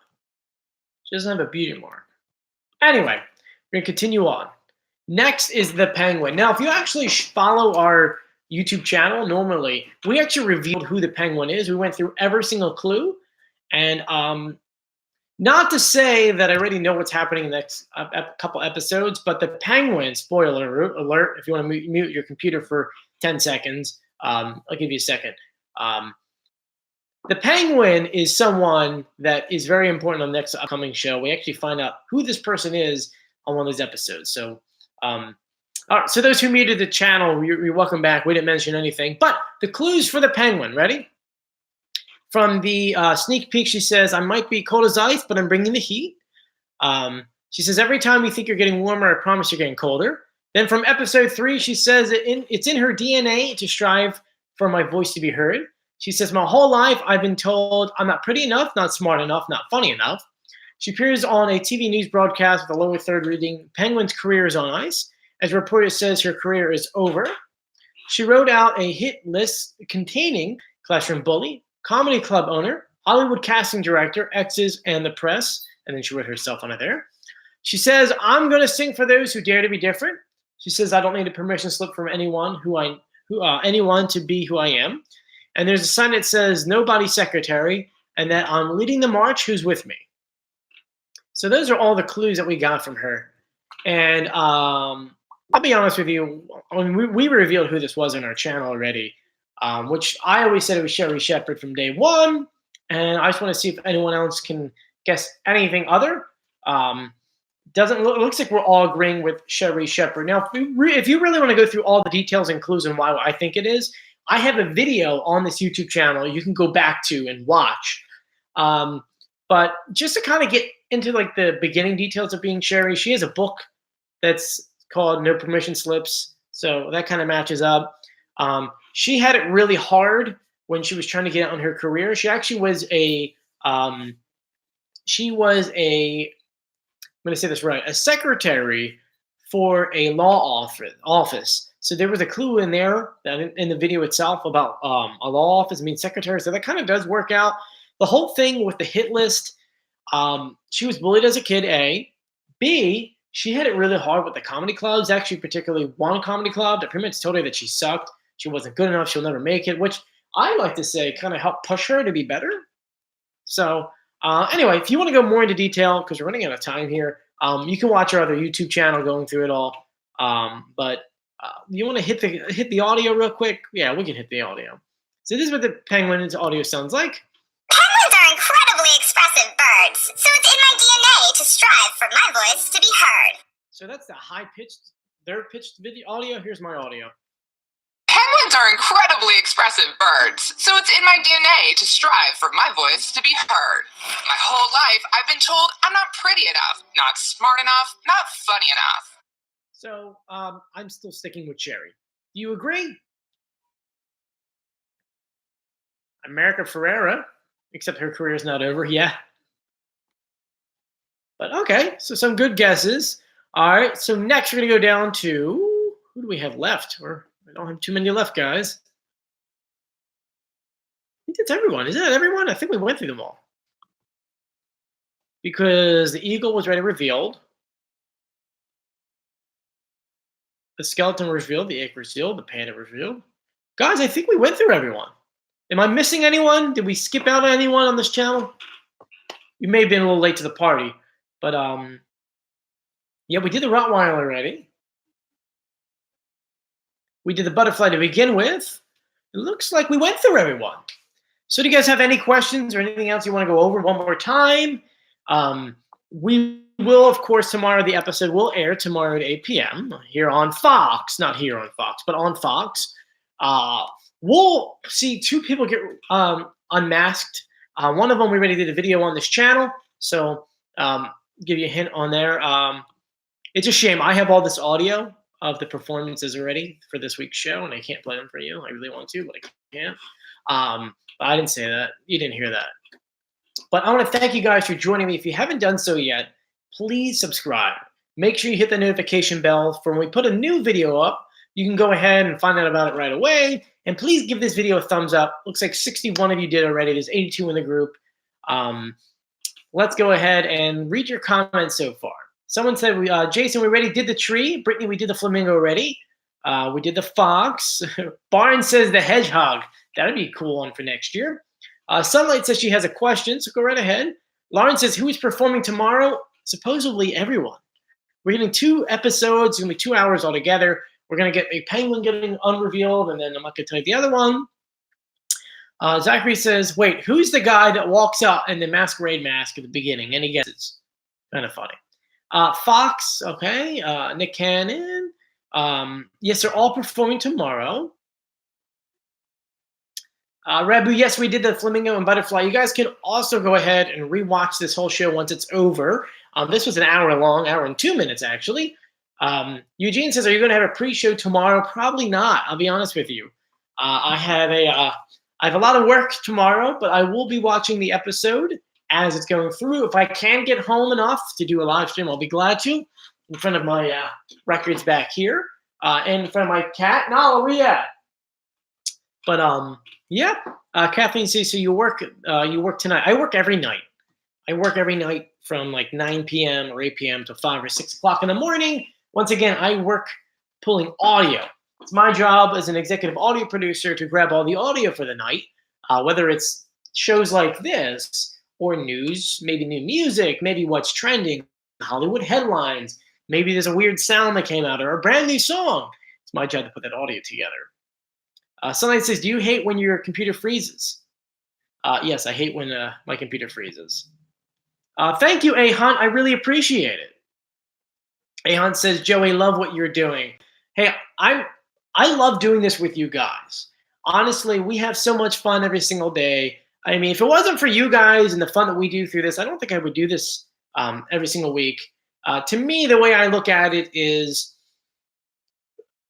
[SPEAKER 1] She doesn't have a beauty mark. Anyway, we're going to continue on. Next is the penguin. Now, if you actually follow our YouTube channel, normally, we actually revealed who the penguin is. We went through every single clue. And not to say that I already know what's happening in the next couple episodes, but the penguin, spoiler alert, if you want to mute your computer for 10 seconds, I'll give you a second. The penguin is someone that is very important on the next upcoming show. We actually find out who this person is on one of these episodes. So, all right, so those who muted the channel, you're welcome back. We didn't mention anything. But the clues for the penguin, ready? From the sneak peek, she says, I might be cold as ice, but I'm bringing the heat. She says, every time you think you're getting warmer, I promise you're getting colder. Then from episode 3, she says, it's in her DNA to strive for my voice to be heard. She says, my whole life I've been told I'm not pretty enough, not smart enough, not funny enough. She appears on a TV news broadcast with a lower third reading, Penguin's career is on ice. As a reporter says, her career is over. She wrote out a hit list containing Classroom Bully, Comedy Club owner, Hollywood casting director, exes, and the press. And then she wrote herself on it there. She says, I'm going to sing for those who dare to be different. She says, I don't need a permission slip from anyone anyone to be who I am. And there's a sign that says, nobody secretary, and that I'm leading the march, who's with me. So those are all the clues that we got from her. And I'll be honest with you, we revealed who this was on our channel already, which I always said it was Sherry Shepherd from day one. And I just want to see if anyone else can guess anything other. It looks like we're all agreeing with Sherry Shepherd. Now, if you really want to go through all the details and clues and why I think it is, I have a video on this YouTube channel you can go back to and watch. But just to kind of get into like the beginning details of being Sherry, she has a book that's called No Permission Slips. So that kind of matches up. She had it really hard when she was trying to get out in her career. She actually was I'm going to say this right, a secretary for a law office. So there was a clue in there that in the video itself about a law office means secretary. So that kind of does work out. The whole thing with the hit list, she was bullied as a kid, A. B, she had it really hard with the comedy clubs, actually particularly one comedy club that pretty much told her that she sucked. She wasn't good enough. She'll never make it, which I like to say kind of helped push her to be better. So anyway, if you want to go more into detail, because we're running out of time here, you can watch our other YouTube channel going through it all. But you want to hit the audio real quick? Yeah, we can hit the audio. So this is what the penguin's audio sounds like.
[SPEAKER 2] Penguins are incredibly expressive birds, so it's in my DNA to strive for my voice to be heard.
[SPEAKER 1] So that's the their pitched video audio. Here's my audio.
[SPEAKER 3] Penguins are incredibly expressive birds, so it's in my DNA to strive for my voice to be heard. My whole life, I've been told I'm not pretty enough, not smart enough, not funny enough.
[SPEAKER 1] So I'm still sticking with Sherry. Do you agree? America Ferrera, except her career is not over. Yeah. But okay, so some good guesses. All right, so next we're going to go down to, who do we have left? I don't have too many left, guys. I think that's everyone. Is that everyone? I think we went through them all. Because the eagle was already revealed. The skeleton was revealed. The egg was revealed. The panda was revealed. Guys, I think we went through everyone. Am I missing anyone? Did we skip out on anyone on this channel? You may have been a little late to the party. But Yeah, we did the Rottweiler already. We did the butterfly to begin with. It looks like we went through everyone. So do you guys have any questions or anything else you want to go over one more time? We will, of course, tomorrow, the episode will air tomorrow at 8 p.m. here on Fox. Not here on Fox, but on Fox. We'll see two people get unmasked. One of them, we already did a video on this channel. So give you a hint on there. It's a shame. I have all this audio of the performances already for this week's show, and I can't play them for you. I really want to, but I can't. But I didn't say that. You didn't hear that. But I want to thank you guys for joining me. If you haven't done so yet, please subscribe. Make sure you hit the notification bell for when we put a new video up. You can go ahead and find out about it right away. And please give this video a thumbs up. Looks like 61 of you did already. There's 82 in the group. Let's go ahead and read your comments so far. Someone said, Jason, we already did the tree. Brittany, we did the flamingo already. We did the fox. Barnes says the hedgehog. That'd be a cool one for next year. Sunlight says she has a question, so go right ahead. Lauren says, who is performing tomorrow? Supposedly everyone. We're getting 2 episodes. It's going to be 2 hours altogether. We're going to get a penguin getting unrevealed, and then I'm not going to tell you the other one. Zachary says, wait, who's the guy that walks out in the masquerade mask at the beginning? And he guesses. Kind of funny. Fox, okay. Nick Cannon. Yes, they're all performing tomorrow. Rabu, yes, we did the flamingo and butterfly. You guys can also go ahead and rewatch this whole show once it's over. This was an hour long, hour and 2 minutes, actually. Eugene says, are you going to have a pre-show tomorrow? Probably not. I'll be honest with you. I have a lot of work tomorrow, but I will be watching the episode as it's going through. If I can get home enough to do a live stream, I'll be glad to. In front of my records back here, and in front of my cat. Nala, where you at? But yeah. Kathleen says, so you work tonight. I work every night. I work every night from like 9 p.m. or 8 p.m. to 5 or 6 o'clock in the morning. Once again, I work pulling audio. It's my job as an executive audio producer to grab all the audio for the night, whether it's shows like this or news, maybe new music, maybe what's trending, Hollywood headlines, maybe there's a weird sound that came out or a brand new song. It's my job to put that audio together. Sunlight says, do you hate when your computer freezes? Yes, I hate when my computer freezes. Thank you, Ahan. I really appreciate it. Ahan says, Joey, love what you're doing. Hey, I love doing this with you guys. Honestly, we have so much fun every single day. I mean, if it wasn't for you guys and the fun that we do through this, I don't think I would do this every single week. To me, the way I look at it is,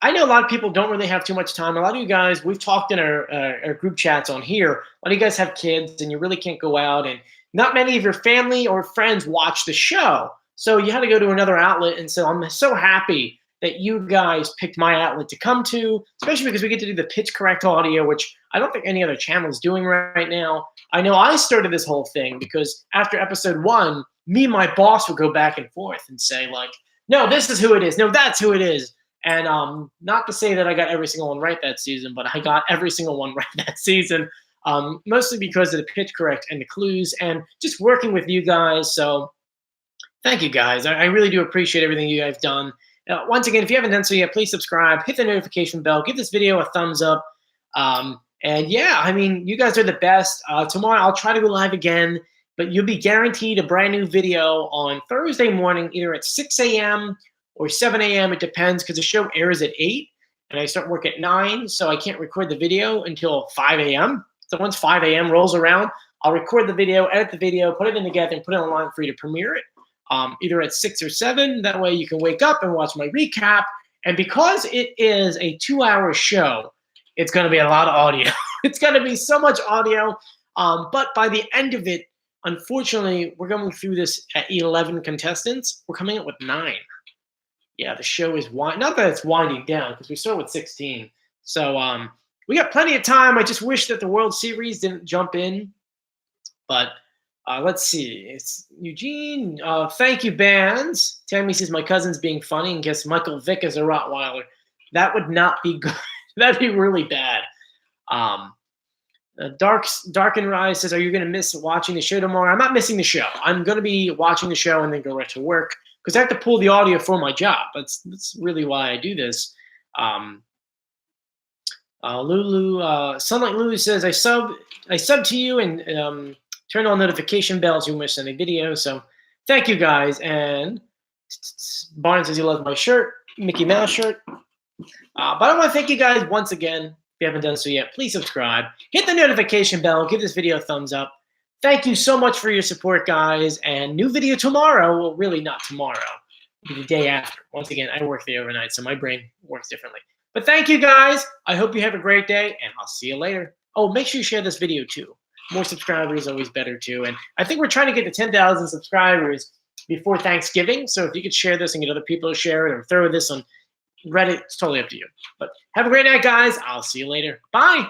[SPEAKER 1] I know a lot of people don't really have too much time. A lot of you guys, we've talked in our group chats on here, a lot of you guys have kids and you really can't go out, and not many of your family or friends watch the show. So you had to go to another outlet, and so I'm so happy that you guys picked my outlet to come to, especially because we get to do the pitch correct audio, which I don't think any other channel is doing right now. I know I started this whole thing because after episode 1, me and my boss would go back and forth and say, like, no, this is who it is. No, that's who it is. And not to say that I got every single one right that season, but I got every single one right that season, mostly because of the pitch correct and the clues and just working with you guys. So thank you, guys. I really do appreciate everything you guys have done. Once again, if you haven't done so yet, please subscribe, hit the notification bell, give this video a thumbs up. And yeah, I mean, you guys are the best. Tomorrow I'll try to go live again, but you'll be guaranteed a brand new video on Thursday morning, either at 6 a.m. or 7 a.m. It depends, because the show airs at 8 and I start work at 9, so I can't record the video until 5 a.m. So once 5 a.m. rolls around, I'll record the video, edit the video, put it in together, and put it online for you to premiere it. Either at 6 or 7. That way you can wake up and watch my recap. And because it is a 2-hour show, it's going to be a lot of audio. It's going to be so much audio. But by the end of it, unfortunately, we're going through this at 11 contestants. We're coming up with 9. Yeah, the show is not that it's winding down, because we start with 16. So we got plenty of time. I just wish that the World Series didn't jump in. But let's see. It's Eugene. Thank you, Bands. Tammy says my cousin's being funny and guess Michael Vick is a Rottweiler. That would not be good. That'd be really bad. Dark and Rise says, are you going to miss watching the show tomorrow? I'm not missing the show. I'm going to be watching the show and then go right to work. because I have to pull the audio for my job. That's really why I do this. Lulu, Sunlight Lulu says, I sub to you and turn on notification bells. You miss any video. So thank you guys. And Barnes says he loves my shirt, Mickey Mouse shirt. But I want to thank you guys once again. If you haven't done so yet, please subscribe, hit the notification bell, give this video a thumbs up. Thank you so much for your support, guys. And new video tomorrow. Well, really not tomorrow. It'll be the day after. Once again, I work the overnight, so my brain works differently. But thank you, guys. I hope you have a great day, and I'll see you later. Oh, make sure you share this video, too. More subscribers is always better, too. And I think we're trying to get to 10,000 subscribers before Thanksgiving. So if you could share this and get other people to share it or throw this on Reddit, it's totally up to you. But have a great night, guys. I'll see you later. Bye.